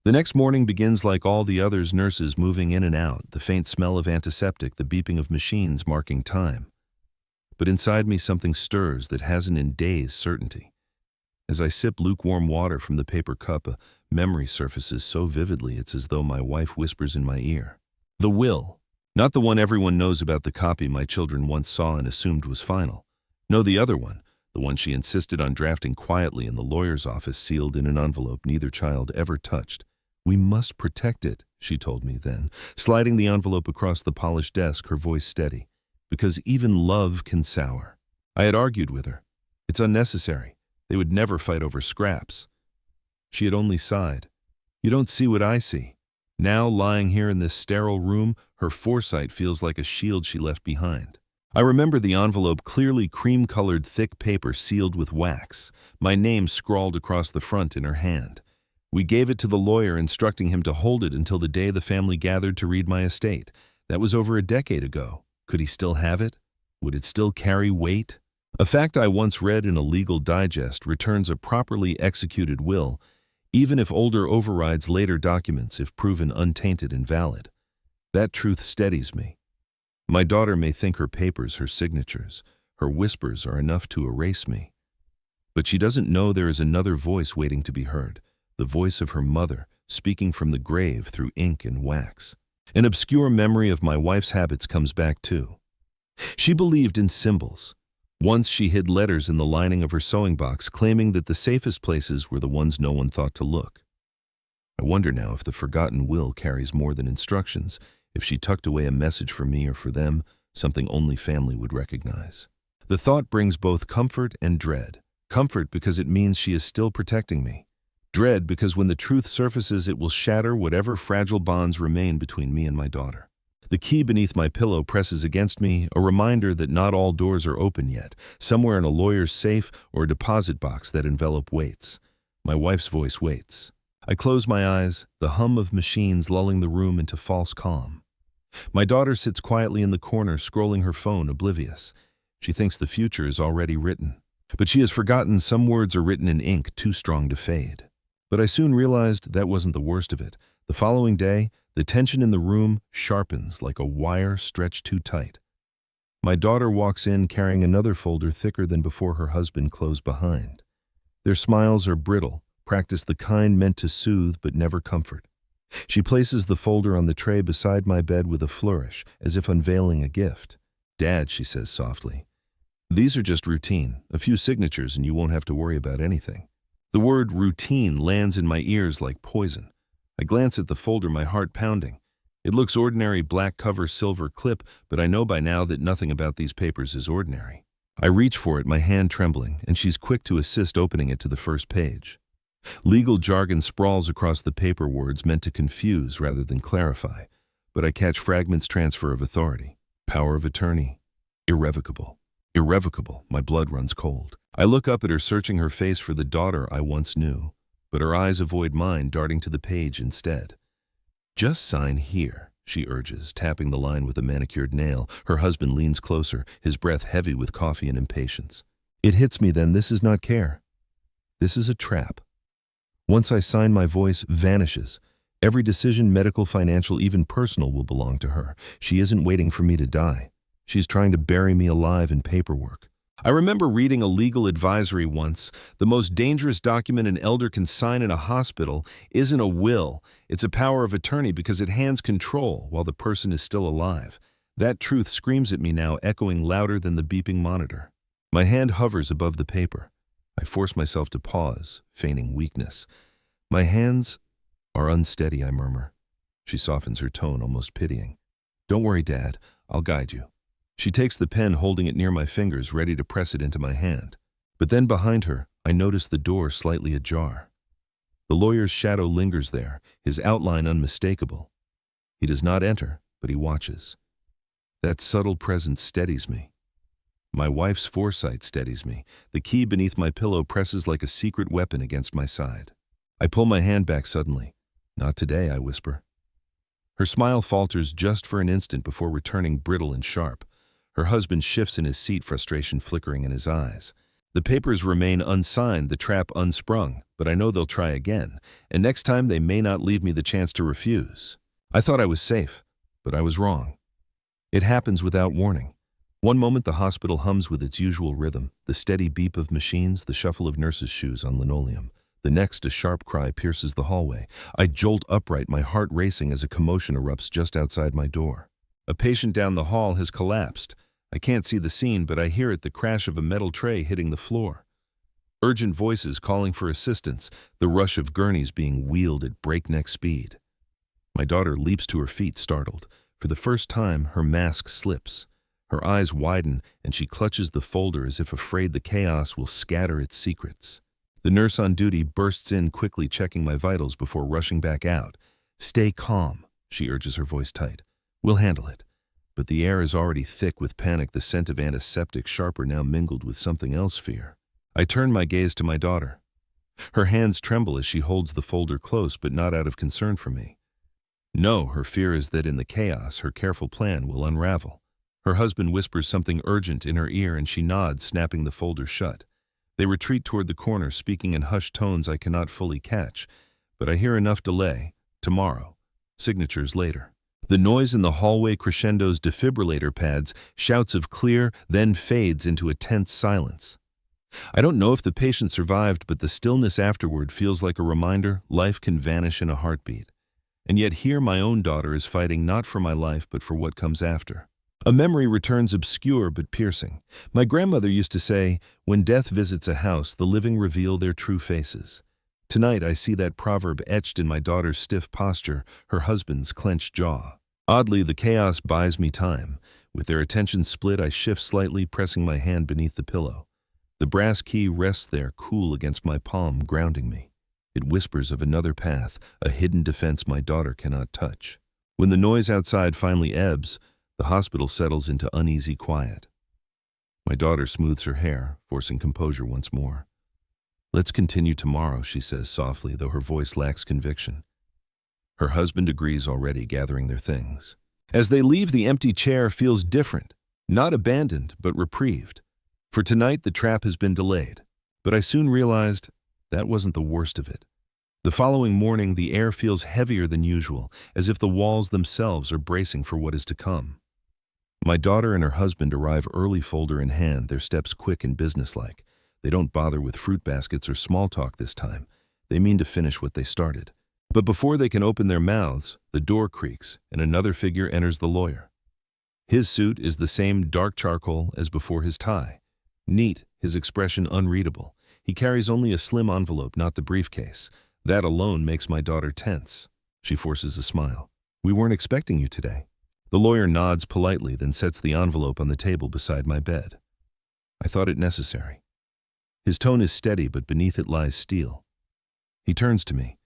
The next morning begins like all the others, nurses moving in and out, the faint smell of antiseptic, the beeping of machines marking time. But inside me something stirs that hasn't in days certainty. As I sip lukewarm water from the paper cup, a memory surfaces so vividly it's as though my wife whispers in my ear. The will. Not the one everyone knows about, the copy my children once saw and assumed was final. No, the other one. The one she insisted on drafting quietly in the lawyer's office, sealed in an envelope neither child ever touched. "We must protect it," she told me then, sliding the envelope across the polished desk, her voice steady. "Because even love can sour." I had argued with her. It's unnecessary. They would never fight over scraps. She had only sighed. "You don't see what I see." Now, lying here in this sterile room, her foresight feels like a shield she left behind. I remember the envelope, clearly cream-colored thick paper sealed with wax, my name scrawled across the front in her hand. We gave it to the lawyer, instructing him to hold it until the day the family gathered to read my estate. That was over a decade ago. Could he still have it? Would it still carry weight? A fact I once read in a legal digest returns a properly executed will, even if older overrides later documents if proven untainted and valid. That truth steadies me. My daughter may think her papers, her signatures, her whispers are enough to erase me. But she doesn't know there is another voice waiting to be heard, the voice of her mother, speaking from the grave through ink and wax. An obscure memory of my wife's habits comes back too. She believed in symbols. Once she hid letters in the lining of her sewing box, claiming that the safest places were the ones no one thought to look. I wonder now if the forgotten will carries more than instructions, if she tucked away a message for me or for them, something only family would recognize. The thought brings both comfort and dread. Comfort because it means she is still protecting me. Dread because when the truth surfaces, it will shatter whatever fragile bonds remain between me and my daughter. The key beneath my pillow presses against me, a reminder that not all doors are open yet. Somewhere in a lawyer's safe or a deposit box that envelope waits. My wife's voice waits. I close my eyes, the hum of machines lulling the room into false calm. My daughter sits quietly in the corner, scrolling her phone, oblivious. She thinks the future is already written. But she has forgotten some words are written in ink too strong to fade. But I soon realized that wasn't the worst of it. The following day, the tension in the room sharpens like a wire stretched too tight. My daughter walks in carrying another folder thicker than before her husband closed behind. Their smiles are brittle, practice the kind meant to soothe but never comfort. She places the folder on the tray beside my bed with a flourish, as if unveiling a gift. "Dad," she says softly, "these are just routine, a few signatures and you won't have to worry about anything." The word routine lands in my ears like poison. I glance at the folder, my heart pounding. It looks ordinary, black cover, silver clip, but I know by now that nothing about these papers is ordinary. I reach for it, my hand trembling, and she's quick to assist, opening it to the first page. Legal jargon sprawls across the paper, words meant to confuse rather than clarify, but I catch fragments: transfer of authority, power of attorney, irrevocable. Irrevocable. My blood runs cold. I look up at her, searching her face for the daughter I once knew, but her eyes avoid mine, darting to the page instead. "Just sign here," she urges, tapping the line with a manicured nail. Her husband leans closer, his breath heavy with coffee and impatience. It hits me then, this is not care. This is a trap. Once I sign, my voice vanishes. Every decision, medical, financial, even personal, will belong to her. She isn't waiting for me to die. She's trying to bury me alive in paperwork. I remember reading a legal advisory once. The most dangerous document an elder can sign in a hospital isn't a will. It's a power of attorney because it hands control while the person is still alive. That truth screams at me now, echoing louder than the beeping monitor. My hand hovers above the paper. I force myself to pause, feigning weakness. "My hands are unsteady," I murmur. She softens her tone, almost pitying. "Don't worry, Dad. I'll guide you." She takes the pen, holding it near my fingers, ready to press it into my hand. But then behind her, I notice the door slightly ajar. The lawyer's shadow lingers there, his outline unmistakable. He does not enter, but he watches. That subtle presence steadies me. My wife's foresight steadies me. The key beneath my pillow presses like a secret weapon against my side. I pull my hand back suddenly. "Not today," I whisper. Her smile falters just for an instant before returning brittle and sharp. Her husband shifts in his seat, frustration flickering in his eyes. The papers remain unsigned, the trap unsprung, but I know they'll try again, and next time they may not leave me the chance to refuse. I thought I was safe, but I was wrong. It happens without warning. One moment the hospital hums with its usual rhythm, the steady beep of machines, the shuffle of nurses' shoes on linoleum. The next, a sharp cry pierces the hallway. I jolt upright, my heart racing as a commotion erupts just outside my door. A patient down the hall has collapsed. I can't see the scene, but I hear it, the crash of a metal tray hitting the floor. Urgent voices calling for assistance, the rush of gurneys being wheeled at breakneck speed. My daughter leaps to her feet, startled. For the first time, her mask slips. Her eyes widen, and she clutches the folder as if afraid the chaos will scatter its secrets. The nurse on duty bursts in, quickly checking my vitals before rushing back out. "Stay calm," she urges, her voice tight. "We'll handle it." But the air is already thick with panic, the scent of antiseptic sharper now mingled with something else, fear. I turn my gaze to my daughter. Her hands tremble as she holds the folder close, but not out of concern for me. No, her fear is that in the chaos, her careful plan will unravel. Her husband whispers something urgent in her ear and she nods, snapping the folder shut. They retreat toward the corner, speaking in hushed tones I cannot fully catch, but I hear enough delay. Tomorrow. Signatures later. The noise in the hallway crescendos defibrillator pads, shouts of clear, then fades into a tense silence. I don't know if the patient survived, but the stillness afterward feels like a reminder life can vanish in a heartbeat. And yet here my own daughter is fighting not for my life but for what comes after. A memory returns, obscure but piercing. My grandmother used to say, when death visits a house, the living reveal their true faces. Tonight I see that proverb etched in my daughter's stiff posture, her husband's clenched jaw. Oddly, the chaos buys me time. With their attention split, I shift slightly, pressing my hand beneath the pillow. The brass key rests there, cool against my palm, grounding me. It whispers of another path, a hidden defense my daughter cannot touch. When the noise outside finally ebbs, the hospital settles into uneasy quiet. My daughter smooths her hair, forcing composure once more. Let's continue tomorrow, she says softly, though her voice lacks conviction. Her husband agrees already, gathering their things. As they leave, the empty chair feels different, not abandoned, but reprieved. For tonight, the trap has been delayed. But I soon realized that wasn't the worst of it. The following morning, the air feels heavier than usual, as if the walls themselves are bracing for what is to come. My daughter and her husband arrive early, folder in hand, their steps quick and businesslike. They don't bother with fruit baskets or small talk this time. They mean to finish what they started. But before they can open their mouths, the door creaks and another figure enters, the lawyer. His suit is the same dark charcoal as before his tie. Neat, his expression unreadable. He carries only a slim envelope, not the briefcase. That alone makes my daughter tense. She forces a smile. We weren't expecting you today. The lawyer nods politely, then sets the envelope on the table beside my bed. I thought it necessary. His tone is steady, but beneath it lies steel. He turns to me.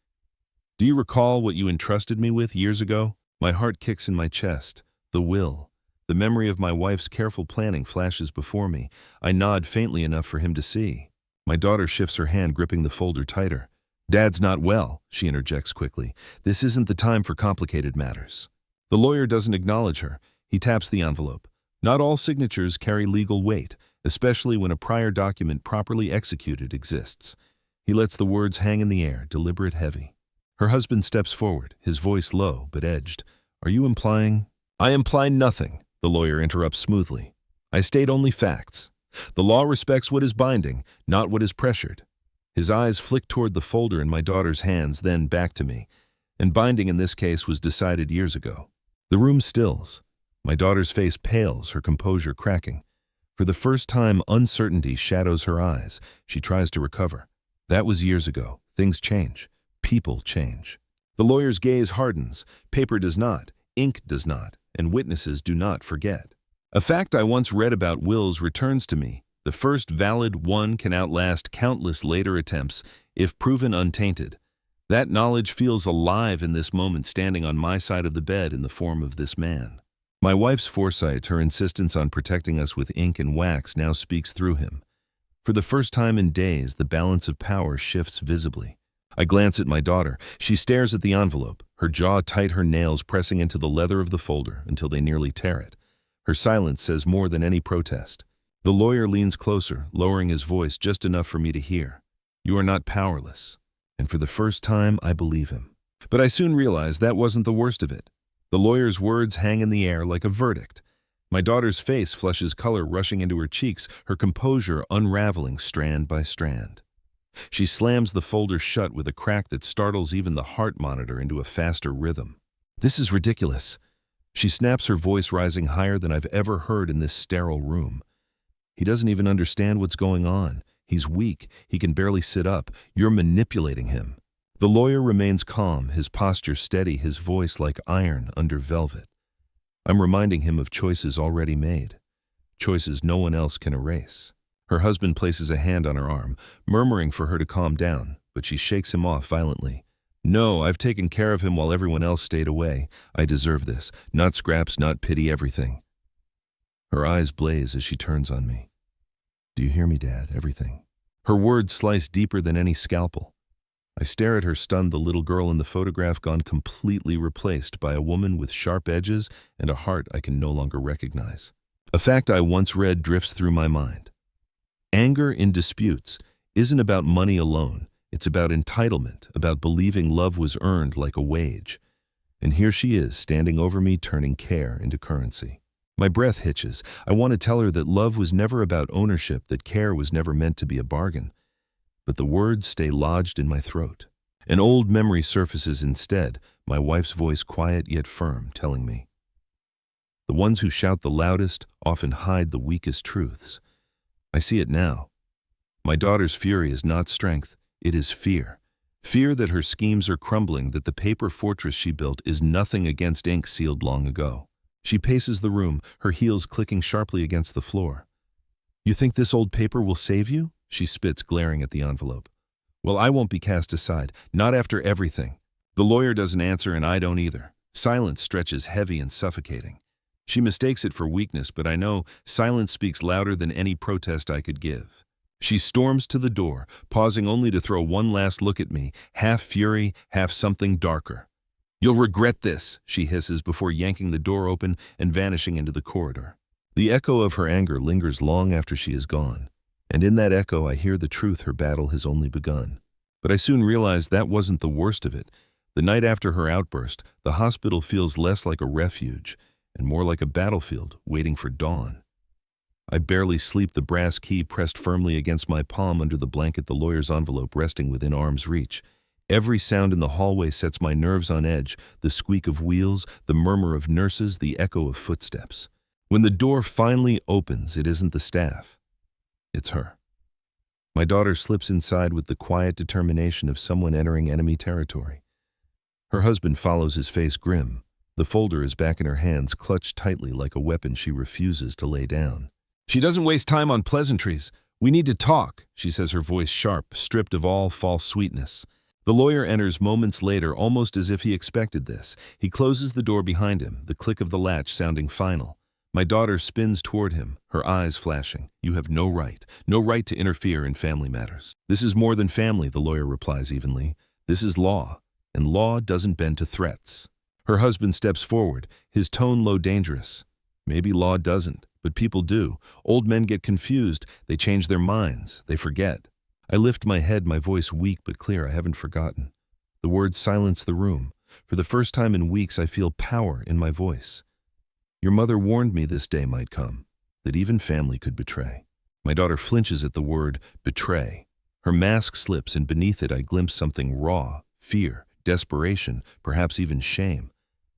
Do you recall what you entrusted me with years ago? My heart kicks in my chest. The will. The memory of my wife's careful planning flashes before me. I nod faintly enough for him to see. My daughter shifts her hand, gripping the folder tighter. Dad's not well, she interjects quickly. This isn't the time for complicated matters. The lawyer doesn't acknowledge her. He taps the envelope. Not all signatures carry legal weight, especially when a prior document properly executed exists. He lets the words hang in the air, deliberate, heavy. Her husband steps forward, his voice low but edged. Are you implying? I imply nothing, the lawyer interrupts smoothly. I state only facts. The law respects what is binding, not what is pressured. His eyes flick toward the folder in my daughter's hands, then back to me. And binding in this case was decided years ago. The room stills. My daughter's face pales, her composure cracking. For the first time, uncertainty shadows her eyes. She tries to recover. That was years ago. Things change. People change. The lawyer's gaze hardens. Paper does not. Ink does not. And witnesses do not forget. A fact I once read about wills returns to me. The first valid one can outlast countless later attempts, if proven untainted. That knowledge feels alive in this moment, standing on my side of the bed in the form of this man. My wife's foresight, her insistence on protecting us with ink and wax, now speaks through him. For the first time in days, the balance of power shifts visibly. I glance at my daughter. She stares at the envelope, her jaw tight, her nails pressing into the leather of the folder until they nearly tear it. Her silence says more than any protest. The lawyer leans closer, lowering his voice just enough for me to hear. You are not powerless. And for the first time, I believe him. But I soon realized that wasn't the worst of it. The lawyer's words hang in the air like a verdict. My daughter's face flushes, color rushing into her cheeks, her composure unraveling strand by strand. She slams the folder shut with a crack that startles even the heart monitor into a faster rhythm. This is ridiculous. She snaps, her voice rising higher than I've ever heard in this sterile room. He doesn't even understand what's going on. He's weak. He can barely sit up. You're manipulating him. The lawyer remains calm, his posture steady, his voice like iron under velvet. I'm reminding him of choices already made. Choices no one else can erase. Her husband places a hand on her arm, murmuring for her to calm down, but she shakes him off violently. No, I've taken care of him while everyone else stayed away. I deserve this. Not scraps, not pity, everything. Her eyes blaze as she turns on me. Do you hear me, Dad? Everything. Her words slice deeper than any scalpel. I stare at her, stunned, the little girl in the photograph gone, completely replaced by a woman with sharp edges and a heart I can no longer recognize. A fact I once read drifts through my mind. Anger in disputes isn't about money alone. It's about entitlement, about believing love was earned like a wage. And here she is, standing over me, turning care into currency. My breath hitches. I want to tell her that love was never about ownership, that care was never meant to be a bargain. But the words stay lodged in my throat. An old memory surfaces instead, my wife's voice, quiet yet firm, telling me, "The ones who shout the loudest often hide the weakest truths." I see it now. My daughter's fury is not strength, it is fear. Fear that her schemes are crumbling, that the paper fortress she built is nothing against ink sealed long ago. She paces the room, her heels clicking sharply against the floor. "You think this old paper will save you?" she spits, glaring at the envelope. "Well, I won't be cast aside, not after everything." The lawyer doesn't answer, and I don't either. Silence stretches heavy and suffocating. She mistakes it for weakness, but I know silence speaks louder than any protest I could give. She storms to the door, pausing only to throw one last look at me, half fury, half something darker. "You'll regret this," she hisses before yanking the door open and vanishing into the corridor. The echo of her anger lingers long after she is gone, and in that echo I hear the truth: her battle has only begun. But I soon realize that wasn't the worst of it. The night after her outburst, the hospital feels less like a refuge and more like a battlefield waiting for dawn. I barely sleep, the brass key pressed firmly against my palm under the blanket, the lawyer's envelope resting within arm's reach. Every sound in the hallway sets my nerves on edge, the squeak of wheels, the murmur of nurses, the echo of footsteps. When the door finally opens, it isn't the staff. It's her. My daughter slips inside with the quiet determination of someone entering enemy territory. Her husband follows, his face grim. The folder is back in her hands, clutched tightly like a weapon she refuses to lay down. "She doesn't waste time on pleasantries. We need to talk," she says, her voice sharp, stripped of all false sweetness. The lawyer enters moments later, almost as if he expected this. He closes the door behind him, the click of the latch sounding final. My daughter spins toward him, her eyes flashing. "You have no right to interfere in family matters." "This is more than family," the lawyer replies evenly. "This is law, and law doesn't bend to threats." Her husband steps forward, his tone low, dangerous. "Maybe law doesn't, but people do. Old men get confused, they change their minds, they forget." I lift my head, my voice weak but clear. "I haven't forgotten." The words silence the room. For the first time in weeks, I feel power in my voice. "Your mother warned me this day might come, that even family could betray." My daughter flinches at the word betray. Her mask slips, and beneath it I glimpse something raw: fear, desperation, perhaps even shame.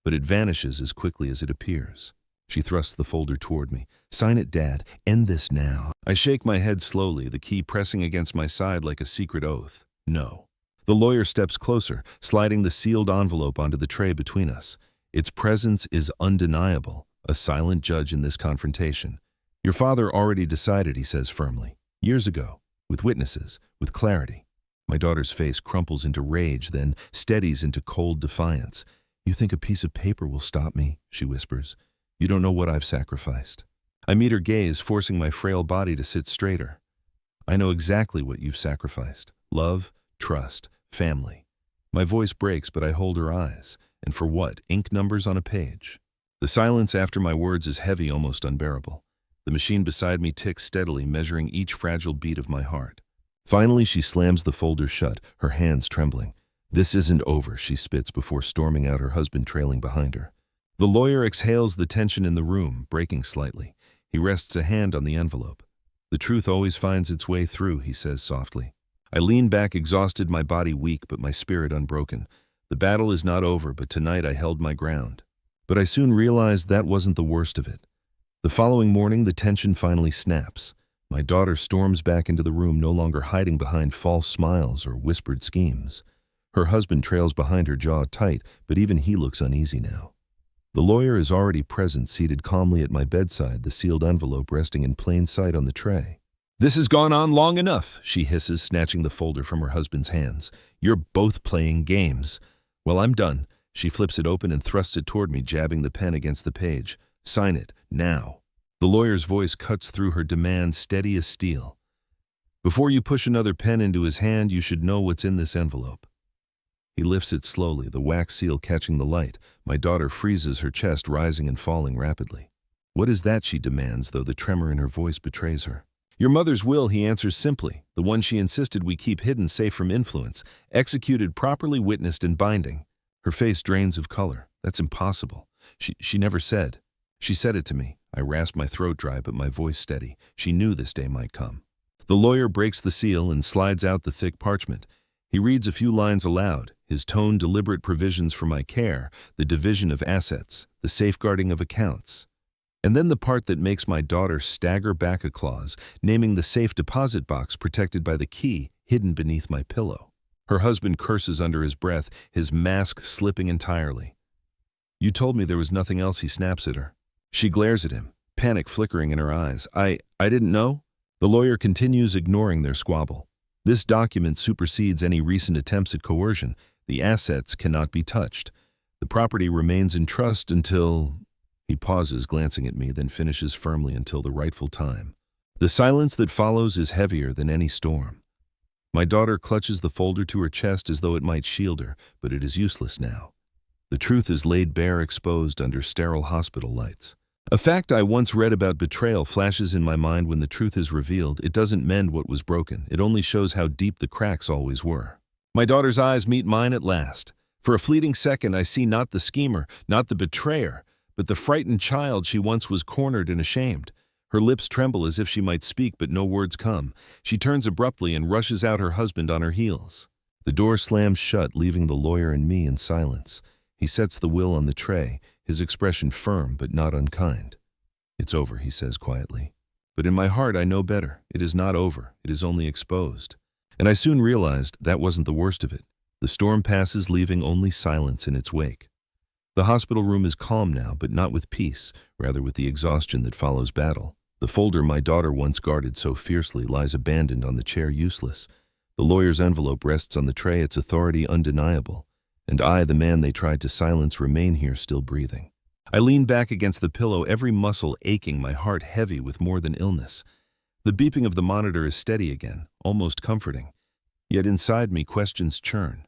But it vanishes as quickly as it appears. She thrusts the folder toward me. "Sign it, Dad. End this now." I shake my head slowly, the key pressing against my side like a secret oath. "No." The lawyer steps closer, sliding the sealed envelope onto the tray between us. Its presence is undeniable, a silent judge in this confrontation. "Your father already decided," he says firmly. "Years ago, with witnesses, with clarity." My daughter's face crumples into rage, then steadies into cold defiance. "You think a piece of paper will stop me?" she whispers. "You don't know what I've sacrificed." I meet her gaze, forcing my frail body to sit straighter. "I know exactly what you've sacrificed: love, trust, family." My voice breaks, but I hold her eyes. And for what? Ink numbers on a page. The silence after my words is heavy, almost unbearable. The machine beside me ticks steadily, measuring each fragile beat of my heart. Finally, she slams the folder shut, her hands trembling. "This isn't over," she spits before storming out, her husband trailing behind her. The lawyer exhales, the tension in the room breaking slightly. He rests a hand on the envelope. "The truth always finds its way through," he says softly. I lean back, exhausted, my body weak but my spirit unbroken. The battle is not over, but tonight I held my ground. But I soon realized that wasn't the worst of it. The following morning, the tension finally snaps. My daughter storms back into the room, no longer hiding behind false smiles or whispered schemes. Her husband trails behind her, jaw tight, but even he looks uneasy now. The lawyer is already present, seated calmly at my bedside, the sealed envelope resting in plain sight on the tray. "This has gone on long enough," she hisses, snatching the folder from her husband's hands. "You're both playing games." "Well, I'm done." She flips it open and thrusts it toward me, jabbing the pen against the page. "Sign it, now." The lawyer's voice cuts through her demand, steady as steel. Before you push another pen into his hand, you should know what's in this envelope. He lifts it slowly, the wax seal catching the light. My daughter freezes, her chest rising and falling rapidly. What is that, she demands, though the tremor in her voice betrays her. Your mother's will, he answers simply, the one she insisted we keep hidden, safe from influence, executed properly, witnessed and binding. Her face drains of color. That's impossible. She never said. She said it to me. I rasped, my throat dry, but my voice steady. She knew this day might come. The lawyer breaks the seal and slides out the thick parchment. He reads a few lines aloud, his tone deliberate: provisions for my care, the division of assets, the safeguarding of accounts. And then the part that makes my daughter stagger back: a clause, naming the safe deposit box protected by the key hidden beneath my pillow. Her husband curses under his breath, his mask slipping entirely. You told me there was nothing else, he snaps at her. She glares at him, panic flickering in her eyes. I didn't know? The lawyer continues, ignoring their squabble. This document supersedes any recent attempts at coercion. The assets cannot be touched. The property remains in trust until... He pauses, glancing at me, then finishes firmly, until the rightful time. The silence that follows is heavier than any storm. My daughter clutches the folder to her chest as though it might shield her, but it is useless now. The truth is laid bare, exposed under sterile hospital lights. A fact I once read about betrayal flashes in my mind. When the truth is revealed, it doesn't mend what was broken. It only shows how deep the cracks always were. My daughter's eyes meet mine at last. For a fleeting second, I see not the schemer, not the betrayer, but the frightened child she once was, cornered and ashamed. Her lips tremble as if she might speak, but no words come. She turns abruptly and rushes out, her husband on her heels. The door slams shut, leaving the lawyer and me in silence. He sets the will on the tray, his expression firm but not unkind. It's over, he says quietly. But in my heart I know better. It is not over, it is only exposed. And I soon realized that wasn't the worst of it. The storm passes, leaving only silence in its wake. The hospital room is calm now, but not with peace, rather with the exhaustion that follows battle. The folder my daughter once guarded so fiercely lies abandoned on the chair, useless. The lawyer's envelope rests on the tray, its authority undeniable. And I, the man they tried to silence, remain here, still breathing. I lean back against the pillow, every muscle aching, my heart heavy with more than illness. The beeping of the monitor is steady again, almost comforting. Yet inside me questions churn.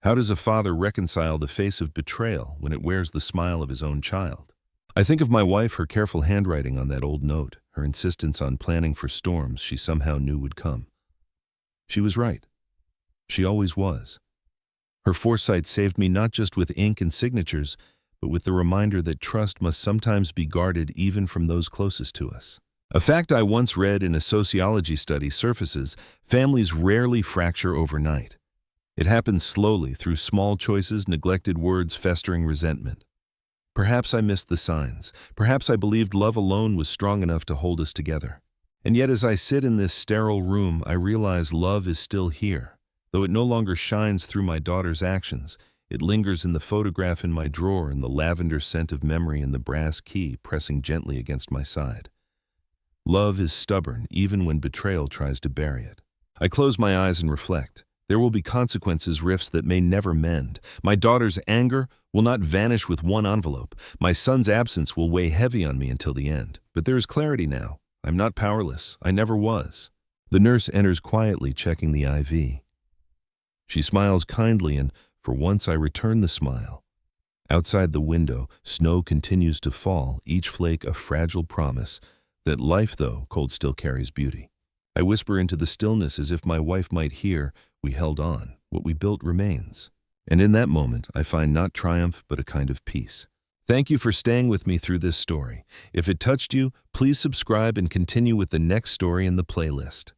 How does a father reconcile the face of betrayal when it wears the smile of his own child? I think of my wife, her careful handwriting on that old note, her insistence on planning for storms she somehow knew would come. She was right. She always was. Her foresight saved me not just with ink and signatures, but with the reminder that trust must sometimes be guarded even from those closest to us. A fact I once read in a sociology study surfaces: families rarely fracture overnight. It happens slowly, through small choices, neglected words, festering resentment. Perhaps I missed the signs. Perhaps I believed love alone was strong enough to hold us together. And yet as I sit in this sterile room, I realize love is still here. Though it no longer shines through my daughter's actions, it lingers in the photograph in my drawer, in the lavender scent of memory, and the brass key pressing gently against my side. Love is stubborn, even when betrayal tries to bury it. I close my eyes and reflect. There will be consequences, rifts that may never mend. My daughter's anger will not vanish with one envelope. My son's absence will weigh heavy on me until the end. But there is clarity now. I'm not powerless. I never was. The nurse enters quietly, checking the IV. She smiles kindly, and for once I return the smile. Outside the window, snow continues to fall, each flake a fragile promise that life, though cold, still carries beauty. I whisper into the stillness as if my wife might hear. We held on. What we built remains. And in that moment, I find not triumph, but a kind of peace. Thank you for staying with me through this story. If it touched you, please subscribe and continue with the next story in the playlist.